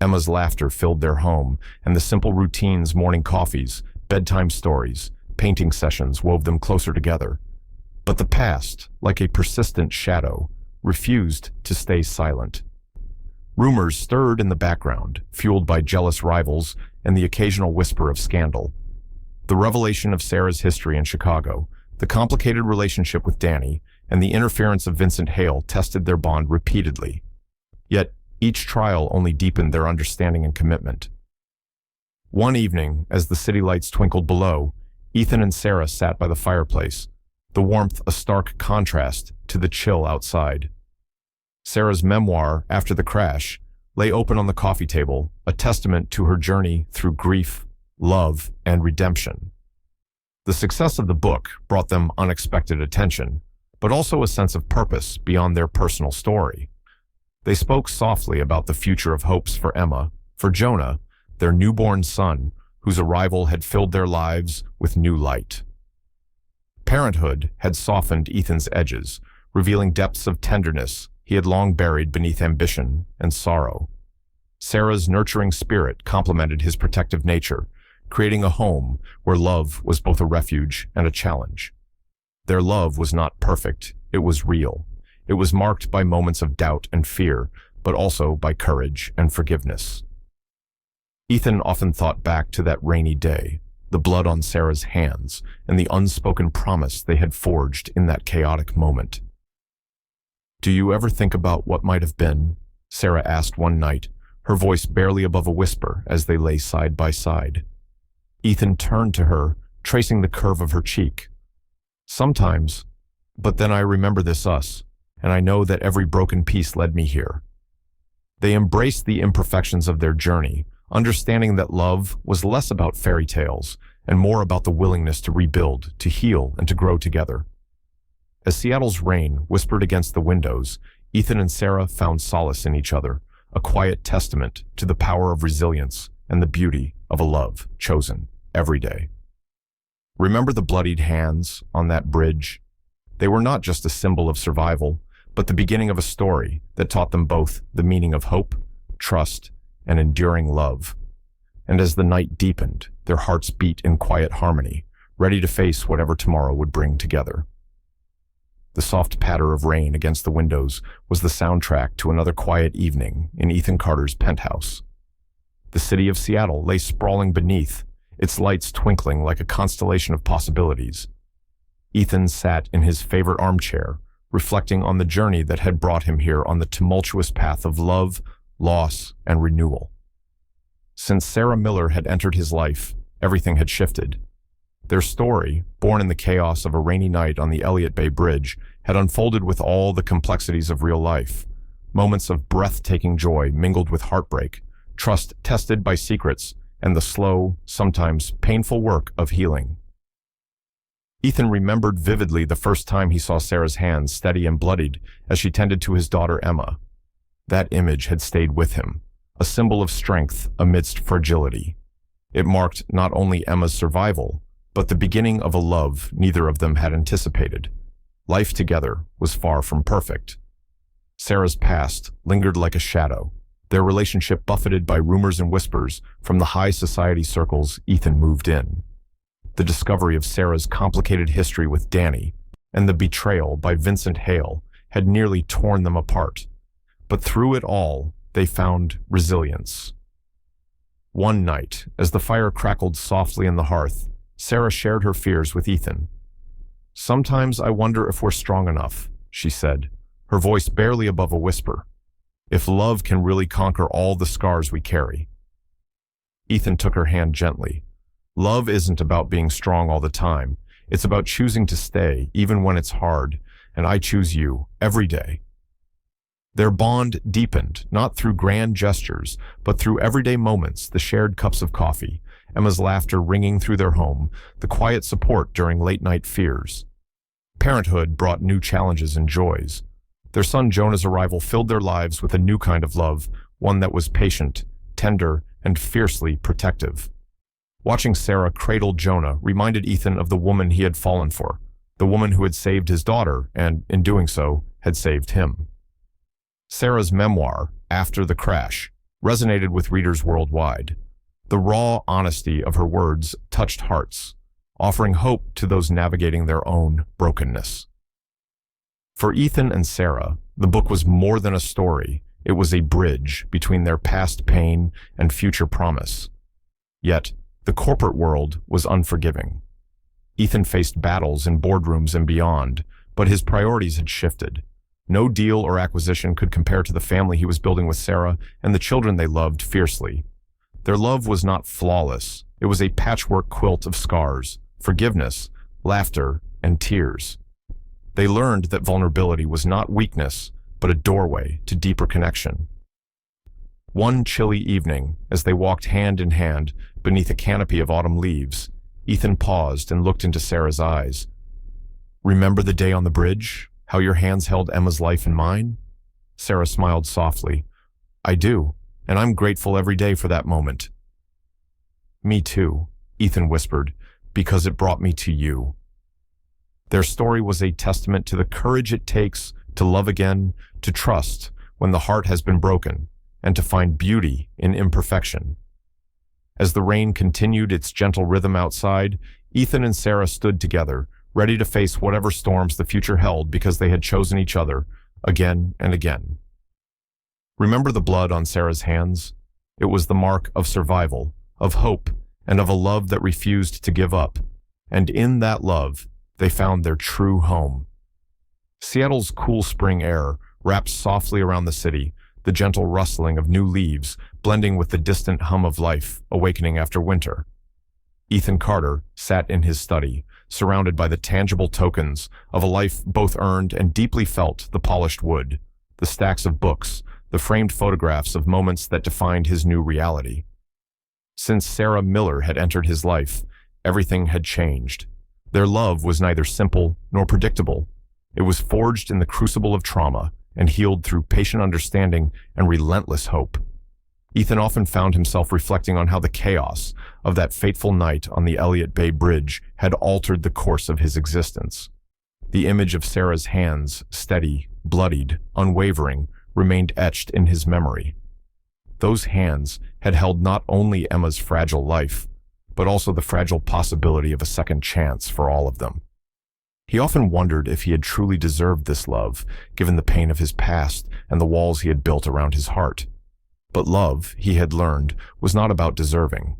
Emma's laughter filled their home, and the simple routines, morning coffees, bedtime stories, painting sessions wove them closer together. But the past, like a persistent shadow, refused to stay silent. Rumors stirred in the background, fueled by jealous rivals and the occasional whisper of scandal. The revelation of Sarah's history in Chicago, the complicated relationship with Danny, and the interference of Vincent Hale tested their bond repeatedly. Yet, each trial only deepened their understanding and commitment. One evening, as the city lights twinkled below, Ethan and Sarah sat by the fireplace, the warmth a stark contrast to the chill outside. Sarah's memoir, After the Crash, lay open on the coffee table, a testament to her journey through grief, love, and redemption. The success of the book brought them unexpected attention, but also a sense of purpose beyond their personal story. They spoke softly about the future of hopes for Emma, for Jonah, their newborn son, whose arrival had filled their lives with new light. Parenthood had softened Ethan's edges, revealing depths of tenderness he had long buried beneath ambition and sorrow. Sarah's nurturing spirit complemented his protective nature, creating a home where love was both a refuge and a challenge. Their love was not perfect, it was real. It was marked by moments of doubt and fear, but also by courage and forgiveness. Ethan often thought back to that rainy day, the blood on Sarah's hands, and the unspoken promise they had forged in that chaotic moment. "Do you ever think about what might have been?" Sarah asked one night, her voice barely above a whisper as they lay side by side. Ethan turned to her, tracing the curve of her cheek, Sometimes, but then I remember this us, and I know that every broken piece led me here. They embraced the imperfections of their journey, understanding that love was less about fairy tales and more about the willingness to rebuild, to heal, and to grow together. As Seattle's rain whispered against the windows, Ethan and Sarah found solace in each other, a quiet testament to the power of resilience and the beauty of a love chosen every day. Remember the bloodied hands on that bridge? They were not just a symbol of survival, but the beginning of a story that taught them both the meaning of hope, trust, and enduring love. And as the night deepened, their hearts beat in quiet harmony, ready to face whatever tomorrow would bring together. The soft patter of rain against the windows was the soundtrack to another quiet evening in Ethan Carter's penthouse. The city of Seattle lay sprawling beneath, its lights twinkling like a constellation of possibilities. Ethan sat in his favorite armchair, reflecting on the journey that had brought him here on the tumultuous path of love, loss, and renewal. Since Sarah Miller had entered his life, everything had shifted. Their story, born in the chaos of a rainy night on the Elliott Bay Bridge, had unfolded with all the complexities of real life. Moments of breathtaking joy mingled with heartbreak, trust tested by secrets, and the slow, sometimes painful work of healing. Ethan remembered vividly the first time he saw Sarah's hands steady and bloodied as she tended to his daughter Emma. That image had stayed with him, a symbol of strength amidst fragility. It marked not only Emma's survival, but the beginning of a love neither of them had anticipated. Life together was far from perfect. Sarah's past lingered like a shadow, their relationship buffeted by rumors and whispers from the high society circles Ethan moved in. The discovery of Sarah's complicated history with Danny and the betrayal by Vincent Hale had nearly torn them apart. But through it all, they found resilience. One night, as the fire crackled softly in the hearth, Sarah shared her fears with Ethan. "Sometimes I wonder if we're strong enough," she said, her voice barely above a whisper. "If love can really conquer all the scars we carry." Ethan took her hand gently. Love isn't about being strong all the time. It's about choosing to stay, even when it's hard, and I choose you every day. Their bond deepened, not through grand gestures, but through everyday moments, the shared cups of coffee, Emma's laughter ringing through their home, the quiet support during late-night fears. Parenthood brought new challenges and joys. Their son Jonah's arrival filled their lives with a new kind of love, one that was patient, tender, and fiercely protective. Watching Sarah cradle Jonah reminded Ethan of the woman he had fallen for, the woman who had saved his daughter and, in doing so, had saved him. Sarah's memoir, After the Crash, resonated with readers worldwide. The raw honesty of her words touched hearts, offering hope to those navigating their own brokenness. For Ethan and Sarah, the book was more than a story. It was a bridge between their past pain and future promise. Yet, the corporate world was unforgiving. Ethan faced battles in boardrooms and beyond, but his priorities had shifted. No deal or acquisition could compare to the family he was building with Sarah and the children they loved fiercely. Their love was not flawless. It was a patchwork quilt of scars, forgiveness, laughter, and tears. They learned that vulnerability was not weakness, but a doorway to deeper connection. One chilly evening, as they walked hand in hand beneath a canopy of autumn leaves, Ethan paused and looked into Sarah's eyes. "Remember the day on the bridge? How your hands held Emma's life in mine?" Sarah smiled softly. "I do, and I'm grateful every day for that moment." "Me too," Ethan whispered, "because it brought me to you." Their story was a testament to the courage it takes to love again, to trust when the heart has been broken, and to find beauty in imperfection. As the rain continued its gentle rhythm outside, Ethan and Sarah stood together, ready to face whatever storms the future held because they had chosen each other again and again. Remember the blood on Sarah's hands? It was the mark of survival, of hope, and of a love that refused to give up. And in that love, they found their true home. Seattle's cool spring air wrapped softly around the city, the gentle rustling of new leaves blending with the distant hum of life awakening after winter. Ethan Carter sat in his study, surrounded by the tangible tokens of a life both earned and deeply felt: the polished wood, the stacks of books, the framed photographs of moments that defined his new reality. Since Sarah Miller had entered his life, everything had changed. Their love was neither simple nor predictable. It was forged in the crucible of trauma and healed through patient understanding and relentless hope. Ethan often found himself reflecting on how the chaos of that fateful night on the Elliott Bay Bridge had altered the course of his existence. The image of Sarah's hands, steady, bloodied, unwavering, remained etched in his memory. Those hands had held not only Emma's fragile life, but also the fragile possibility of a second chance for all of them. He often wondered if he had truly deserved this love, given the pain of his past and the walls he had built around his heart. But love, he had learned, was not about deserving.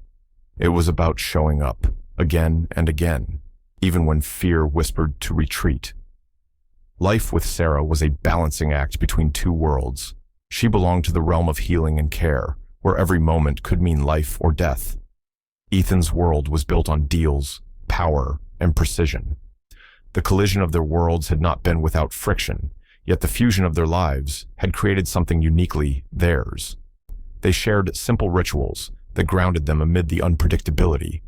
It was about showing up, again and again, even when fear whispered to retreat. Life with Sarah was a balancing act between two worlds. She belonged to the realm of healing and care, where every moment could mean life or death. Ethan's world was built on deals, power, and precision. The collision of their worlds had not been without friction, yet the fusion of their lives had created something uniquely theirs. They shared simple rituals that grounded them amid the unpredictability.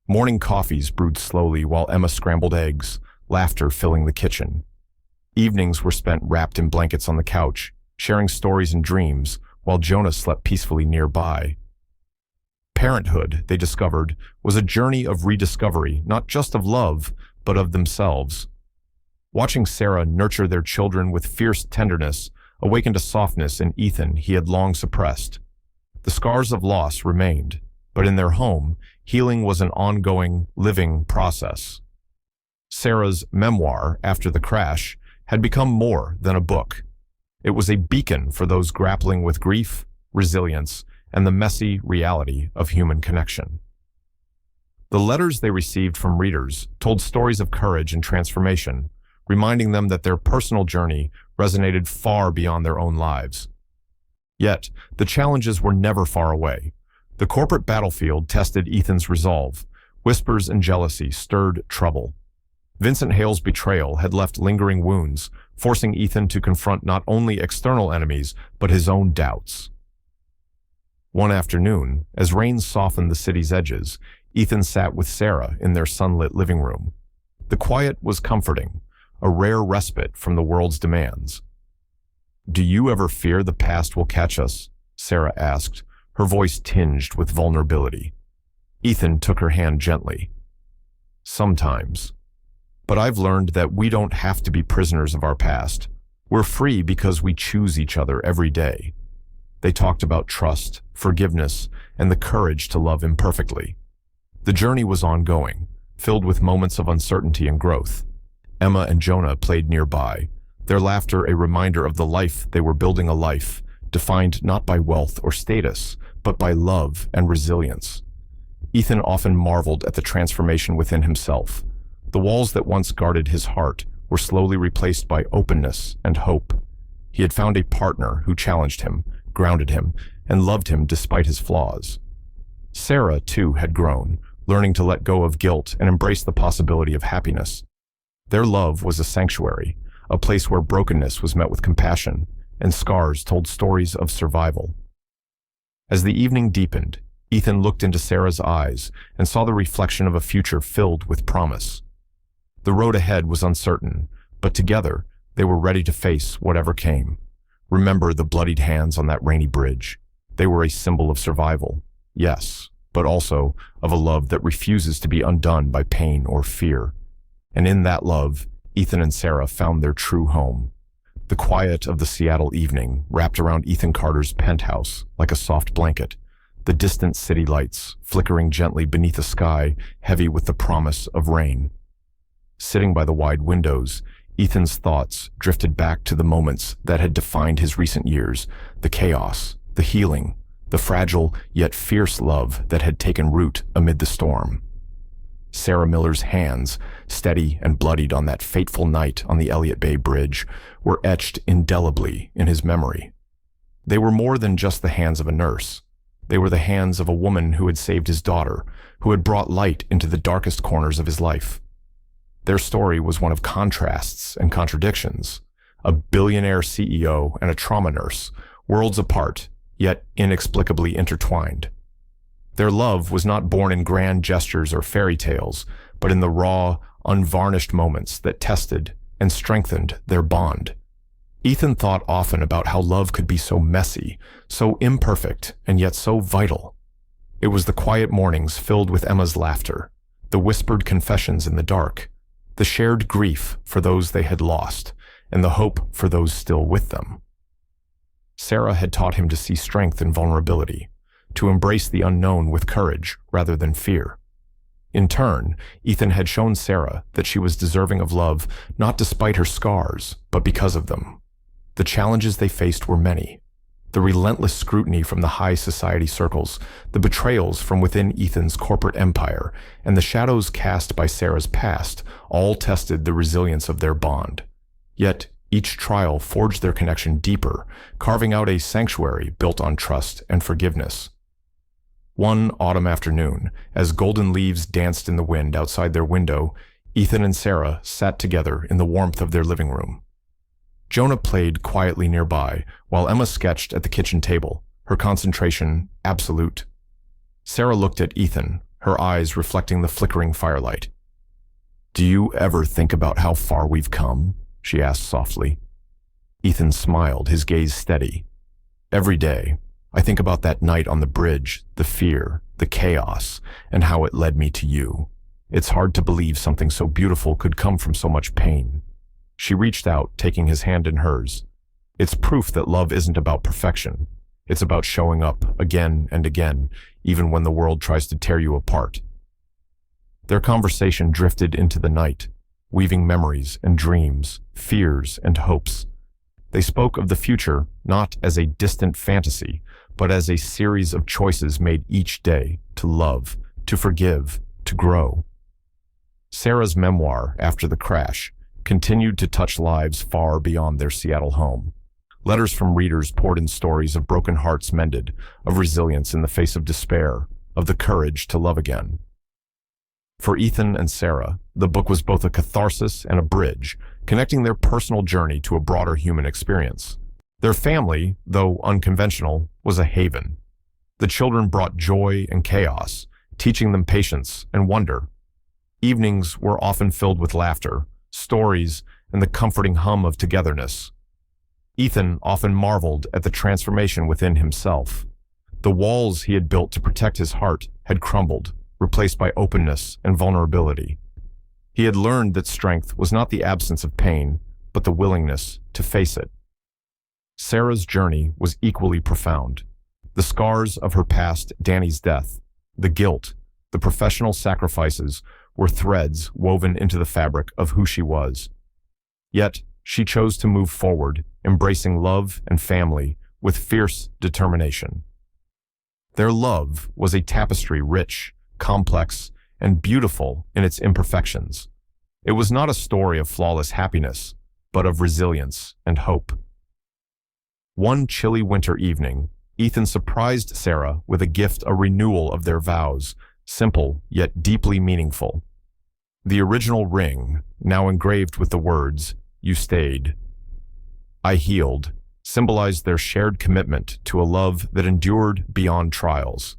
Morning coffees brewed slowly while Emma scrambled eggs, laughter filling the kitchen. Evenings were spent wrapped in blankets on the couch, sharing stories and dreams, while Jonah slept peacefully nearby. Parenthood, they discovered, was a journey of rediscovery, not just of love, but of themselves. Watching Sarah nurture their children with fierce tenderness awakened a softness in Ethan he had long suppressed. The scars of loss remained, but in their home, healing was an ongoing, living process. Sarah's memoir, After the Crash, had become more than a book. It was a beacon for those grappling with grief, resilience, and the messy reality of human connection. The letters they received from readers told stories of courage and transformation, reminding them that their personal journey resonated far beyond their own lives. Yet, the challenges were never far away. The corporate battlefield tested Ethan's resolve. Whispers and jealousy stirred trouble. Vincent Hale's betrayal had left lingering wounds, forcing Ethan to confront not only external enemies, but his own doubts. One afternoon, as rain softened the city's edges, Ethan sat with Sarah in their sunlit living room. The quiet was comforting, a rare respite from the world's demands. "Do you ever fear the past will catch us?" Sarah asked, her voice tinged with vulnerability. Ethan took her hand gently. "Sometimes. But I've learned that we don't have to be prisoners of our past. We're free because we choose each other every day." They talked about trust, forgiveness, and the courage to love imperfectly. The journey was ongoing, filled with moments of uncertainty and growth. Emma and Jonah played nearby, their laughter a reminder of the life they were building, a life defined not by wealth or status, but by love and resilience. Ethan often marveled at the transformation within himself. The walls that once guarded his heart were slowly replaced by openness and hope. He had found a partner who challenged him, grounded him, and loved him despite his flaws. Sarah, too, had grown, learning to let go of guilt and embrace the possibility of happiness. Their love was a sanctuary, a place where brokenness was met with compassion, and scars told stories of survival. As the evening deepened, Ethan looked into Sarah's eyes and saw the reflection of a future filled with promise. The road ahead was uncertain, but together they were ready to face whatever came. Remember the bloodied hands on that rainy bridge. They were a symbol of survival, yes, but also of a love that refuses to be undone by pain or fear. And in that love, Ethan and Sarah found their true home. The quiet of the Seattle evening wrapped around Ethan Carter's penthouse like a soft blanket, the distant city lights flickering gently beneath a sky heavy with the promise of rain. Sitting by the wide windows, Ethan's thoughts drifted back to the moments that had defined his recent years, the chaos, the healing, the fragile yet fierce love that had taken root amid the storm. Sarah Miller's hands, steady and bloodied on that fateful night on the Elliott Bay Bridge, were etched indelibly in his memory. They were more than just the hands of a nurse. They were the hands of a woman who had saved his daughter, who had brought light into the darkest corners of his life. Their story was one of contrasts and contradictions. A billionaire CEO and a trauma nurse, worlds apart, yet inexplicably intertwined. Their love was not born in grand gestures or fairy tales, but in the raw, unvarnished moments that tested and strengthened their bond. Ethan thought often about how love could be so messy, so imperfect, and yet so vital. It was the quiet mornings filled with Emma's laughter, the whispered confessions in the dark, the shared grief for those they had lost, and the hope for those still with them. Sarah had taught him to see strength in vulnerability, to embrace the unknown with courage rather than fear. In turn, Ethan had shown Sarah that she was deserving of love not despite her scars, but because of them. The challenges they faced were many. The relentless scrutiny from the high society circles, the betrayals from within Ethan's corporate empire, and the shadows cast by Sarah's past all tested the resilience of their bond. Yet, each trial forged their connection deeper, carving out a sanctuary built on trust and forgiveness. One autumn afternoon, as golden leaves danced in the wind outside their window, Ethan and Sarah sat together in the warmth of their living room. Jonah played quietly nearby, while Emma sketched at the kitchen table, her concentration absolute. Sarah looked at Ethan, her eyes reflecting the flickering firelight. "Do you ever think about how far we've come?" she asked softly. Ethan smiled, his gaze steady. "Every day, I think about that night on the bridge, the fear, the chaos, and how it led me to you. It's hard to believe something so beautiful could come from so much pain." She reached out, taking his hand in hers. "It's proof that love isn't about perfection. It's about showing up again and again, even when the world tries to tear you apart." Their conversation drifted into the night, weaving memories and dreams, fears and hopes. They spoke of the future not as a distant fantasy, but as a series of choices made each day to love, to forgive, to grow. Sarah's memoir, After the Crash, continued to touch lives far beyond their Seattle home. Letters from readers poured in stories of broken hearts mended, of resilience in the face of despair, of the courage to love again. For Ethan and Sarah, the book was both a catharsis and a bridge, connecting their personal journey to a broader human experience. Their family, though unconventional, was a haven. The children brought joy and chaos, teaching them patience and wonder. Evenings were often filled with laughter, stories, and the comforting hum of togetherness. Ethan often marveled at the transformation within himself. The walls he had built to protect his heart had crumbled, replaced by openness and vulnerability. He had learned that strength was not the absence of pain, but the willingness to face it. Sarah's journey was equally profound. The scars of her past, Danny's death, the guilt, the professional sacrifices were threads woven into the fabric of who she was. Yet, she chose to move forward, embracing love and family with fierce determination. Their love was a tapestry rich, complex, and beautiful in its imperfections. It was not a story of flawless happiness, but of resilience and hope. One chilly winter evening, Ethan surprised Sarah with a gift, a renewal of their vows, simple yet deeply meaningful. The original ring, now engraved with the words, "You stayed, I healed," symbolized their shared commitment to a love that endured beyond trials.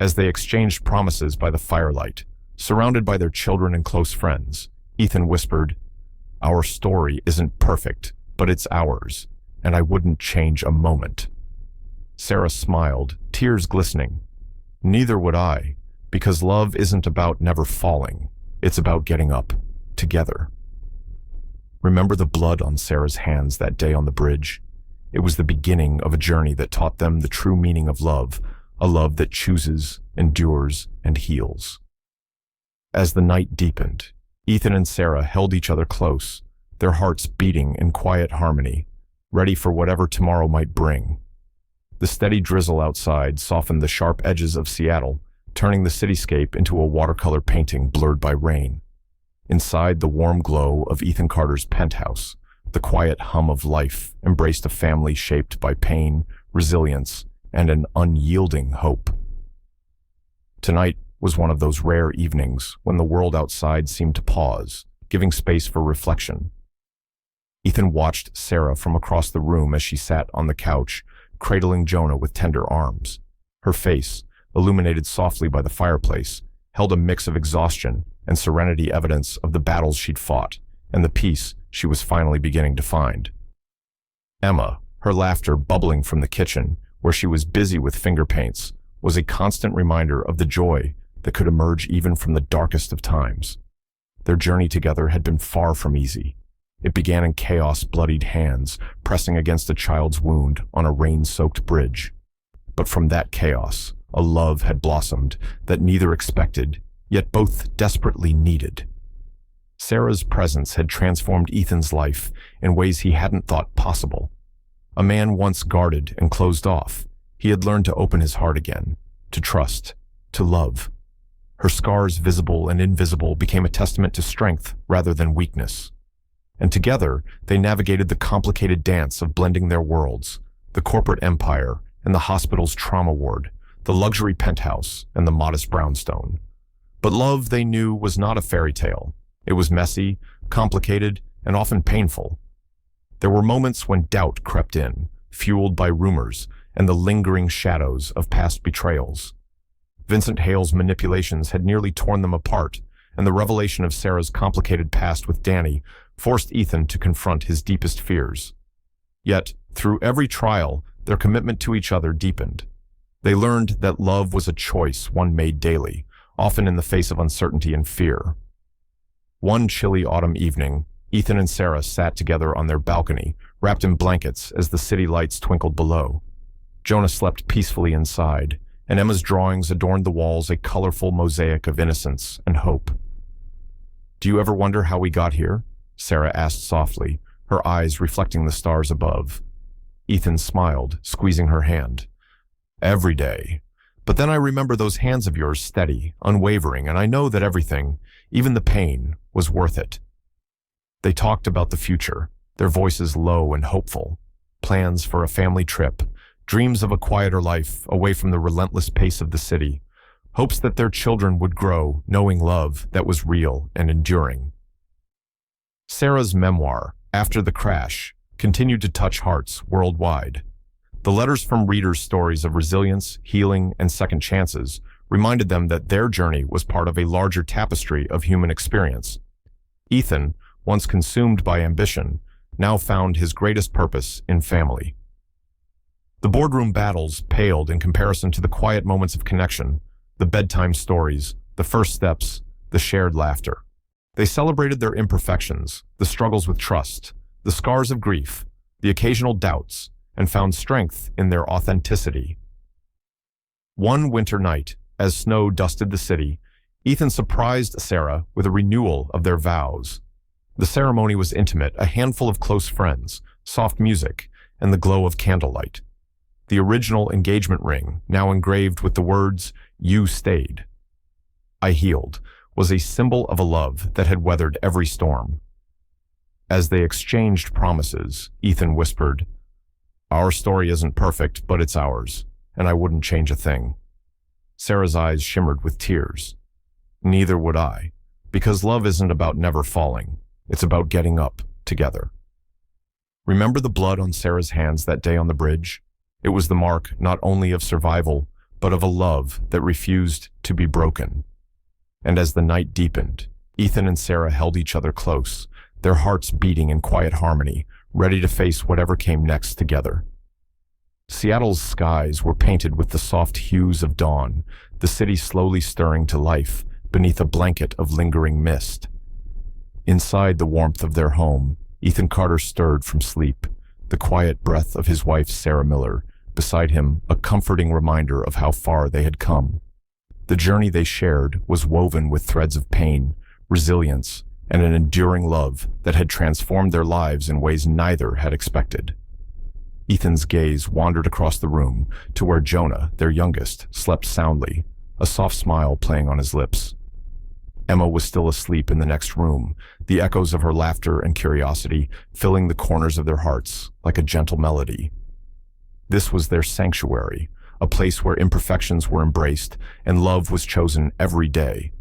As they exchanged promises by the firelight, surrounded by their children and close friends, Ethan whispered, "Our story isn't perfect, but it's ours, and I wouldn't change a moment." Sarah smiled, tears glistening. "Neither would I, because love isn't about never falling. It's about getting up, together." Remember the blood on Sarah's hands that day on the bridge? It was the beginning of a journey that taught them the true meaning of love, a love that chooses, endures, and heals. As the night deepened, Ethan and Sarah held each other close, their hearts beating in quiet harmony, ready for whatever tomorrow might bring. The steady drizzle outside softened the sharp edges of Seattle, turning the cityscape into a watercolor painting blurred by rain. Inside the warm glow of Ethan Carter's penthouse, the quiet hum of life embraced a family shaped by pain, resilience, and an unyielding hope. Tonight was one of those rare evenings when the world outside seemed to pause, giving space for reflection. Ethan watched Sarah from across the room as she sat on the couch, cradling Jonah with tender arms. Her face, illuminated softly by the fireplace, held a mix of exhaustion and serenity, evidence of the battles she'd fought and the peace she was finally beginning to find. Emma, her laughter bubbling from the kitchen, where she was busy with finger paints, was a constant reminder of the joy that could emerge even from the darkest of times. Their journey together had been far from easy. It began in chaos, bloodied hands pressing against a child's wound on a rain-soaked bridge. But from that chaos, a love had blossomed that neither expected, yet both desperately needed. Sarah's presence had transformed Ethan's life in ways he hadn't thought possible. A man once guarded and closed off, he had learned to open his heart again, to trust, to love. Her scars, visible and invisible, became a testament to strength rather than weakness. And together, they navigated the complicated dance of blending their worlds, the corporate empire and the hospital's trauma ward, the luxury penthouse and the modest brownstone. But love, they knew, was not a fairy tale. It was messy, complicated, and often painful. There were moments when doubt crept in, fueled by rumors and the lingering shadows of past betrayals. Vincent Hale's manipulations had nearly torn them apart, and the revelation of Sarah's complicated past with Danny forced Ethan to confront his deepest fears. Yet, through every trial, their commitment to each other deepened. They learned that love was a choice one made daily, often in the face of uncertainty and fear. One chilly autumn evening, Ethan and Sarah sat together on their balcony, wrapped in blankets as the city lights twinkled below. Jonah slept peacefully inside, and Emma's drawings adorned the walls, a colorful mosaic of innocence and hope. "Do you ever wonder how we got here?" Sarah asked softly, her eyes reflecting the stars above. Ethan smiled, squeezing her hand. "Every day. But then I remember those hands of yours, steady, unwavering, and I know that everything, even the pain, was worth it." They talked about the future, their voices low and hopeful, plans for a family trip, dreams of a quieter life away from the relentless pace of the city, hopes that their children would grow knowing love that was real and enduring. Sarah's memoir, After the Crash, continued to touch hearts worldwide. The letters from readers' stories of resilience, healing, and second chances reminded them that their journey was part of a larger tapestry of human experience. Ethan, once consumed by ambition, now found his greatest purpose in family. The boardroom battles paled in comparison to the quiet moments of connection, the bedtime stories, the first steps, the shared laughter. They celebrated their imperfections, the struggles with trust, the scars of grief, the occasional doubts, and found strength in their authenticity. One winter night, as snow dusted the city, Ethan surprised Sarah with a renewal of their vows. The ceremony was intimate, a handful of close friends, soft music, and the glow of candlelight. The original engagement ring, now engraved with the words, "You stayed. I healed," was a symbol of a love that had weathered every storm. As they exchanged promises, Ethan whispered, "Our story isn't perfect, but it's ours, and I wouldn't change a thing." Sarah's eyes shimmered with tears. "Neither would I, because love isn't about never falling. It's about getting up together." Remember the blood on Sarah's hands that day on the bridge? It was the mark not only of survival, but of a love that refused to be broken. And as the night deepened, Ethan and Sarah held each other close, their hearts beating in quiet harmony, ready to face whatever came next together. Seattle's skies were painted with the soft hues of dawn, the city slowly stirring to life beneath a blanket of lingering mist. Inside the warmth of their home, Ethan Carter stirred from sleep, the quiet breath of his wife Sarah Miller beside him, a comforting reminder of how far they had come. The journey they shared was woven with threads of pain, resilience, and an enduring love that had transformed their lives in ways neither had expected. Ethan's gaze wandered across the room to where Jonah, their youngest, slept soundly, a soft smile playing on his lips. Emma was still asleep in the next room, the echoes of her laughter and curiosity filling the corners of their hearts like a gentle melody. This was their sanctuary, a place where imperfections were embraced and love was chosen every day.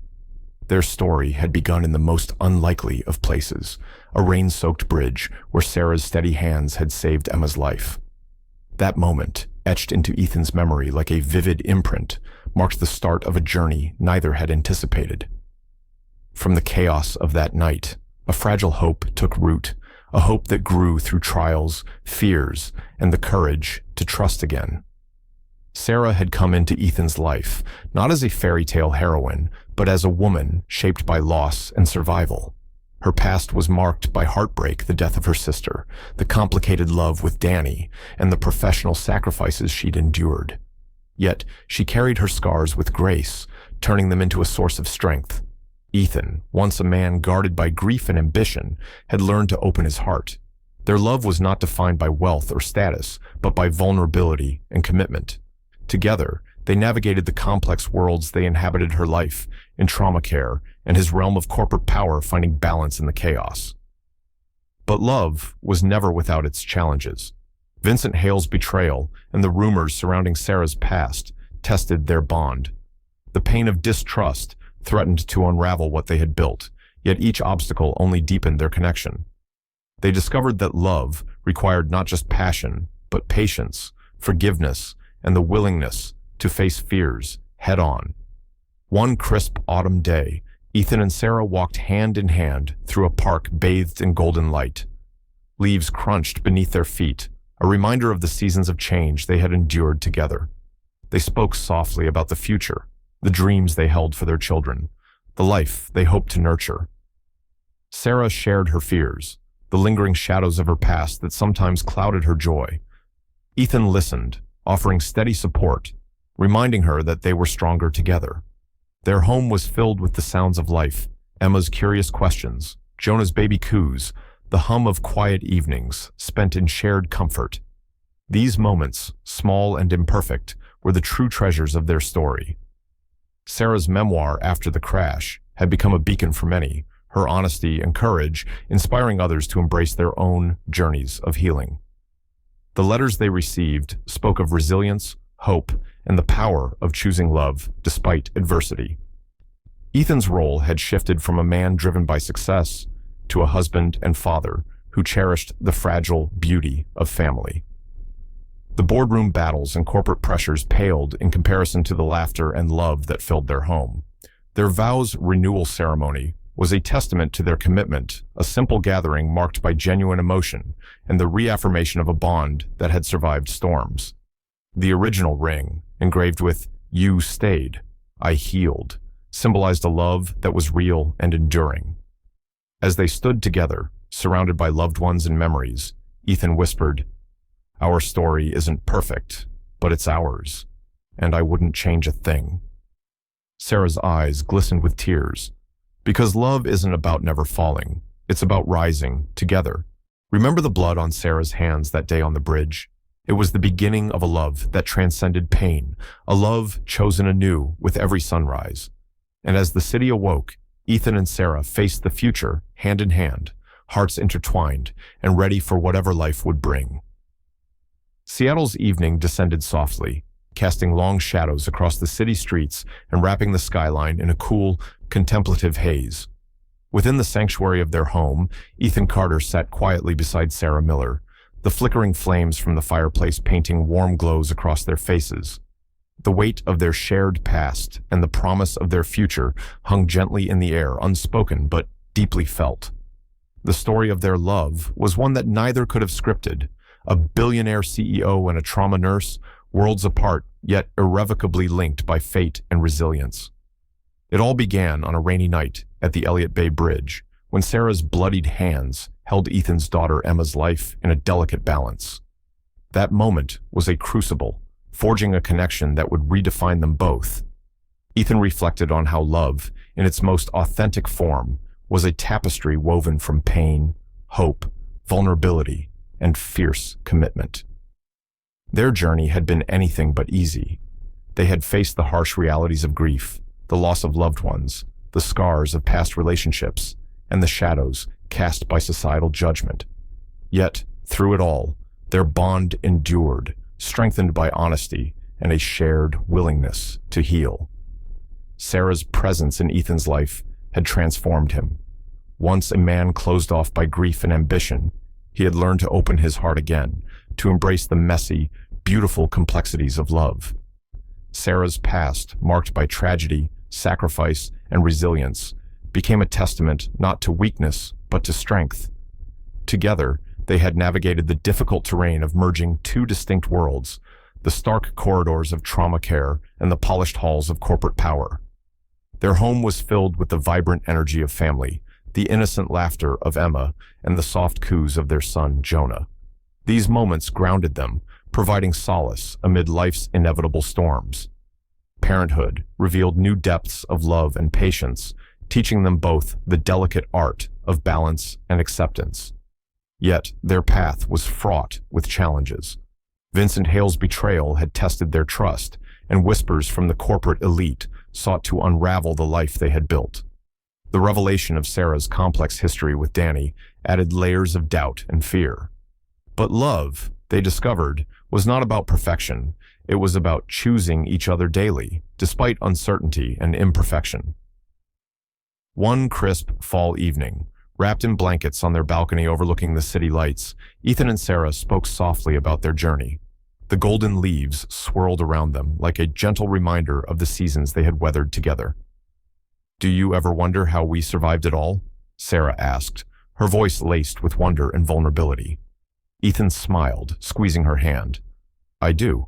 Their story had begun in the most unlikely of places, a rain-soaked bridge where Sarah's steady hands had saved Emma's life. That moment, etched into Ethan's memory like a vivid imprint, marked the start of a journey neither had anticipated. From the chaos of that night, a fragile hope took root, a hope that grew through trials, fears, and the courage to trust again. Sarah had come into Ethan's life, not as a fairy tale heroine, but as a woman shaped by loss and survival. Her past was marked by heartbreak, the death of her sister, the complicated love with Danny, and the professional sacrifices she'd endured. Yet, she carried her scars with grace, turning them into a source of strength. Ethan, once a man guarded by grief and ambition, had learned to open his heart. Their love was not defined by wealth or status, but by vulnerability and commitment. Together, they navigated the complex worlds they inhabited her life, in trauma care, and his realm of corporate power, finding balance in the chaos. But love was never without its challenges. Vincent Hale's betrayal and the rumors surrounding Sarah's past tested their bond. The pain of distrust threatened to unravel what they had built, yet each obstacle only deepened their connection. They discovered that love required not just passion, but patience, forgiveness, and the willingness to face fears head-on. One crisp autumn day, Ethan and Sarah walked hand in hand through a park bathed in golden light. Leaves crunched beneath their feet, a reminder of the seasons of change they had endured together. They spoke softly about the future, the dreams they held for their children, the life they hoped to nurture. Sarah shared her fears, the lingering shadows of her past that sometimes clouded her joy. Ethan listened, offering steady support, reminding her that they were stronger together. Their home was filled with the sounds of life, Emma's curious questions, Jonah's baby coos, the hum of quiet evenings spent in shared comfort. These moments, small and imperfect, were the true treasures of their story. Sarah's memoir, After the Crash, had become a beacon for many, her honesty and courage inspiring others to embrace their own journeys of healing. The letters they received spoke of resilience, hope, and the power of choosing love despite adversity. Ethan's role had shifted from a man driven by success to a husband and father who cherished the fragile beauty of family. The boardroom battles and corporate pressures paled in comparison to the laughter and love that filled their home. Their vows renewal ceremony was a testament to their commitment, a simple gathering marked by genuine emotion and the reaffirmation of a bond that had survived storms. The original ring, engraved with "You stayed, I healed," symbolized a love that was real and enduring. As they stood together, surrounded by loved ones and memories, Ethan whispered, "Our story isn't perfect, but it's ours, and I wouldn't change a thing." Sarah's eyes glistened with tears, because love isn't about never falling, it's about rising together. Remember the blood on Sarah's hands that day on the bridge? It was the beginning of a love that transcended pain, a love chosen anew with every sunrise. And as the city awoke, Ethan and Sarah faced the future hand in hand, hearts intertwined and ready for whatever life would bring. Seattle's evening descended softly, casting long shadows across the city streets and wrapping the skyline in a cool, contemplative haze. Within the sanctuary of their home, Ethan Carter sat quietly beside Sarah Miller, the flickering flames from the fireplace painting warm glows across their faces. The weight of their shared past and the promise of their future hung gently in the air, unspoken but deeply felt. The story of their love was one that neither could have scripted. A billionaire CEO and a trauma nurse, worlds apart, yet irrevocably linked by fate and resilience. It all began on a rainy night at the Elliott Bay Bridge, when Sarah's bloodied hands held Ethan's daughter Emma's life in a delicate balance. That moment was a crucible, forging a connection that would redefine them both. Ethan reflected on how love, in its most authentic form, was a tapestry woven from pain, hope, vulnerability, and fierce commitment. Their journey had been anything but easy. They had faced the harsh realities of grief, the loss of loved ones, the scars of past relationships, and the shadows cast by societal judgment. Yet, through it all, their bond endured, strengthened by honesty and a shared willingness to heal. Sarah's presence in Ethan's life had transformed him. Once a man closed off by grief and ambition, he had learned to open his heart again, to embrace the messy, beautiful complexities of love. Sarah's past, marked by tragedy, sacrifice, and resilience, became a testament not to weakness, but to strength. Together, they had navigated the difficult terrain of merging two distinct worlds, the stark corridors of trauma care and the polished halls of corporate power. Their home was filled with the vibrant energy of family, the innocent laughter of Emma, and the soft coos of their son, Jonah. These moments grounded them, providing solace amid life's inevitable storms. Parenthood revealed new depths of love and patience, teaching them both the delicate art of balance and acceptance. Yet their path was fraught with challenges. Vincent Hale's betrayal had tested their trust, and whispers from the corporate elite sought to unravel the life they had built. The revelation of Sarah's complex history with Danny added layers of doubt and fear. But love, they discovered, was not about perfection. It was about choosing each other daily, despite uncertainty and imperfection. One crisp fall evening, wrapped in blankets on their balcony overlooking the city lights, Ethan and Sarah spoke softly about their journey. The golden leaves swirled around them like a gentle reminder of the seasons they had weathered together. "Do you ever wonder how we survived it all?" Sarah asked, her voice laced with wonder and vulnerability. Ethan smiled, squeezing her hand. "I do.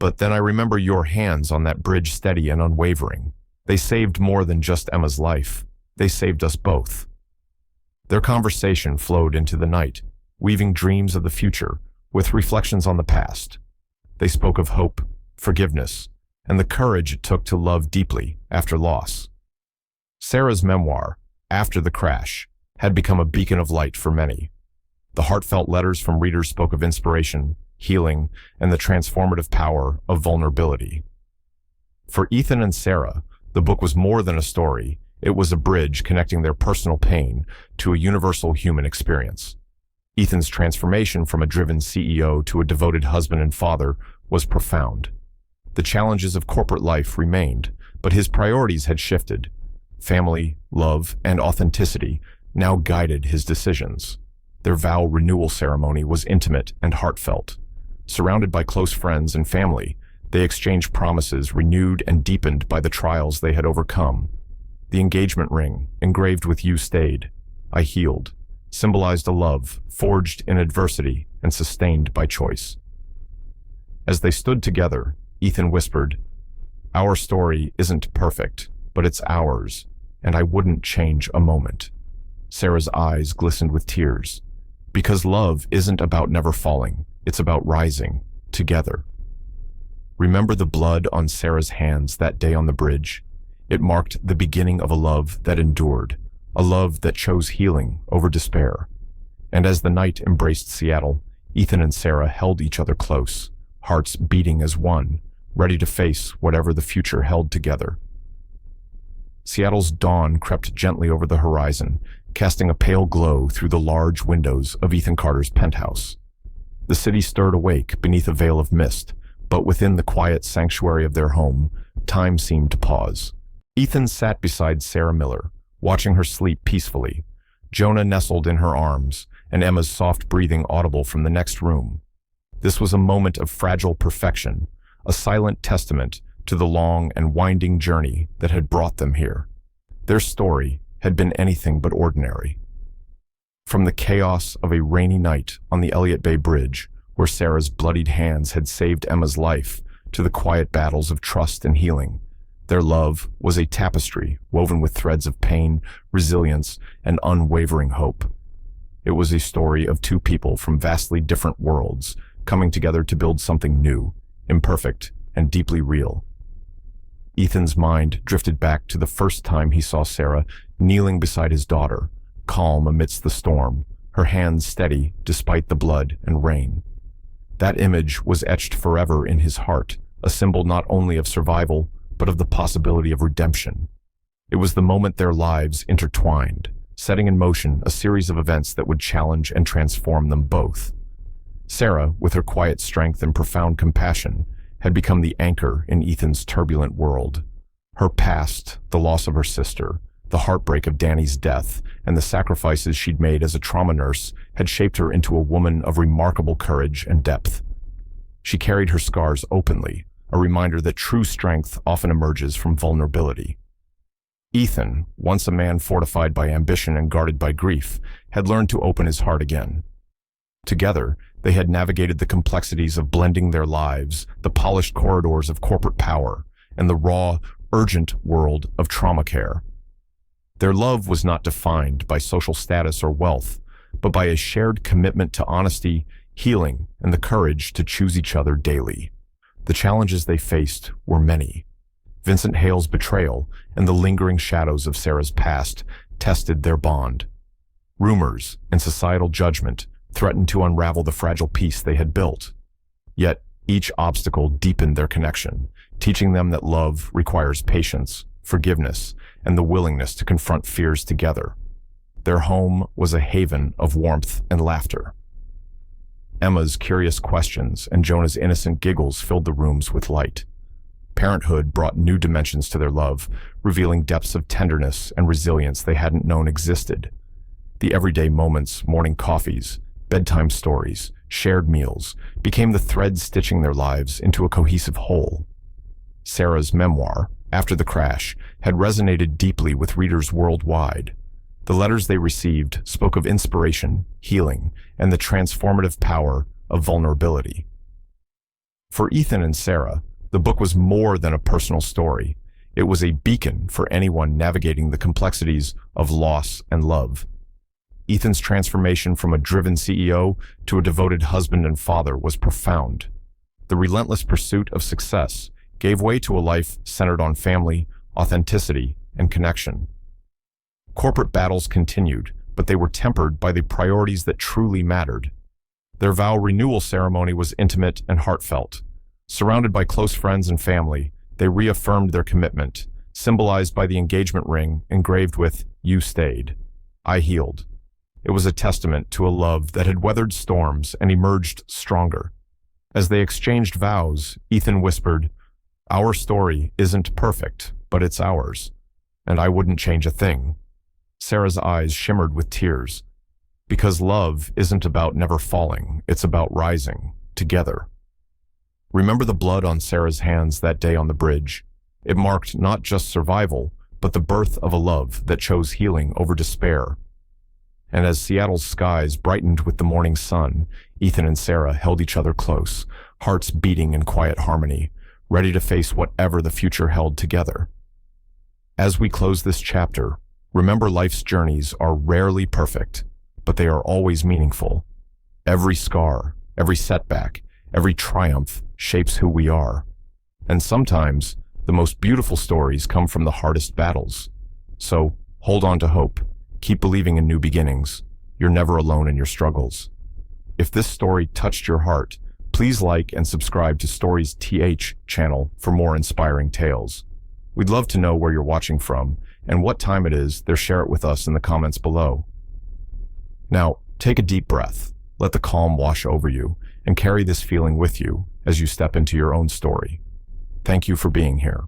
But then I remember your hands on that bridge, steady and unwavering. They saved more than just Emma's life. They saved us both." Their conversation flowed into the night, weaving dreams of the future with reflections on the past. They spoke of hope, forgiveness, and the courage it took to love deeply after loss. Sarah's memoir, After the Crash, had become a beacon of light for many. The heartfelt letters from readers spoke of inspiration, healing, and the transformative power of vulnerability. For Ethan and Sarah, the book was more than a story. It was a bridge connecting their personal pain to a universal human experience. Ethan's transformation from a driven CEO to a devoted husband and father was profound. The challenges of corporate life remained, but his priorities had shifted. Family, love, and authenticity now guided his decisions. Their vow renewal ceremony was intimate and heartfelt. Surrounded by close friends and family, they exchanged promises renewed and deepened by the trials they had overcome. The engagement ring, engraved with "You stayed, I healed," symbolized a love forged in adversity and sustained by choice. As they stood together, Ethan whispered, "Our story isn't perfect, but it's ours, and I wouldn't change a moment." Sarah's eyes glistened with tears. Because love isn't about never falling, it's about rising together. Remember the blood on Sarah's hands that day on the bridge? It marked the beginning of a love that endured, a love that chose healing over despair. And as the night embraced Seattle, Ethan and Sarah held each other close, hearts beating as one, ready to face whatever the future held together. Seattle's dawn crept gently over the horizon, casting a pale glow through the large windows of Ethan Carter's penthouse. The city stirred awake beneath a veil of mist, but within the quiet sanctuary of their home, time seemed to pause. Ethan sat beside Sarah Miller, watching her sleep peacefully. Jonah nestled in her arms, and Emma's soft breathing audible from the next room. This was a moment of fragile perfection, a silent testament to the long and winding journey that had brought them here. Their story had been anything but ordinary. From the chaos of a rainy night on the Elliott Bay Bridge, where Sarah's bloodied hands had saved Emma's life, to the quiet battles of trust and healing, their love was a tapestry woven with threads of pain, resilience, and unwavering hope. It was a story of two people from vastly different worlds coming together to build something new, imperfect, and deeply real. Ethan's mind drifted back to the first time he saw Sarah kneeling beside his daughter, calm amidst the storm, her hands steady despite the blood and rain. That image was etched forever in his heart, a symbol not only of survival, but of the possibility of redemption. It was the moment their lives intertwined, setting in motion a series of events that would challenge and transform them both. Sarah, with her quiet strength and profound compassion, had become the anchor in Ethan's turbulent world. Her past, the loss of her sister, The heartbreak of Danny's death and the sacrifices she'd made as a trauma nurse had shaped her into a woman of remarkable courage and depth. She carried her scars openly, a reminder that true strength often emerges from vulnerability. Ethan, once a man fortified by ambition and guarded by grief, had learned to open his heart again. Together, they had navigated the complexities of blending their lives, the polished corridors of corporate power, and the raw, urgent world of trauma care. Their love was not defined by social status or wealth, but by a shared commitment to honesty, healing, and the courage to choose each other daily. The challenges they faced were many. Vincent Hale's betrayal and the lingering shadows of Sarah's past tested their bond. Rumors and societal judgment threatened to unravel the fragile peace they had built. Yet, each obstacle deepened their connection, teaching them that love requires patience, forgiveness, and the willingness to confront fears together. Their home was a haven of warmth and laughter. Emma's curious questions and Jonah's innocent giggles filled the rooms with light. Parenthood brought new dimensions to their love, revealing depths of tenderness and resilience they hadn't known existed. The everyday moments, morning coffees, bedtime stories, shared meals, became the threads stitching their lives into a cohesive whole. Sarah's memoir, After the Crash, had resonated deeply with readers worldwide. The letters they received spoke of inspiration, healing, and the transformative power of vulnerability. For Ethan and Sarah, the book was more than a personal story. It was a beacon for anyone navigating the complexities of loss and love. Ethan's transformation from a driven CEO to a devoted husband and father was profound. The relentless pursuit of success gave way to a life centered on family, authenticity, and connection. Corporate battles continued, but they were tempered by the priorities that truly mattered. Their vow renewal ceremony was intimate and heartfelt. Surrounded by close friends and family, they reaffirmed their commitment, symbolized by the engagement ring engraved with "You stayed. I healed." It was a testament to a love that had weathered storms and emerged stronger. As they exchanged vows, Ethan whispered, "Our story isn't perfect, but it's ours, and I wouldn't change a thing." Sarah's eyes shimmered with tears. Because love isn't about never falling, it's about rising, together. Remember the blood on Sarah's hands that day on the bridge. It marked not just survival, but the birth of a love that chose healing over despair. And as Seattle's skies brightened with the morning sun, Ethan and Sarah held each other close, hearts beating in quiet harmony, ready to face whatever the future held together. As we close this chapter, remember life's journeys are rarely perfect, but they are always meaningful. Every scar, every setback, every triumph shapes who we are. And sometimes, the most beautiful stories come from the hardest battles. So, hold on to hope. Keep believing in new beginnings. You're never alone in your struggles. If this story touched your heart, please like and subscribe to Stories TH channel for more inspiring tales. We'd love to know where you're watching from and what time it is. Share it with us in the comments below. Now, take a deep breath. Let the calm wash over you and carry this feeling with you as you step into your own story. Thank you for being here.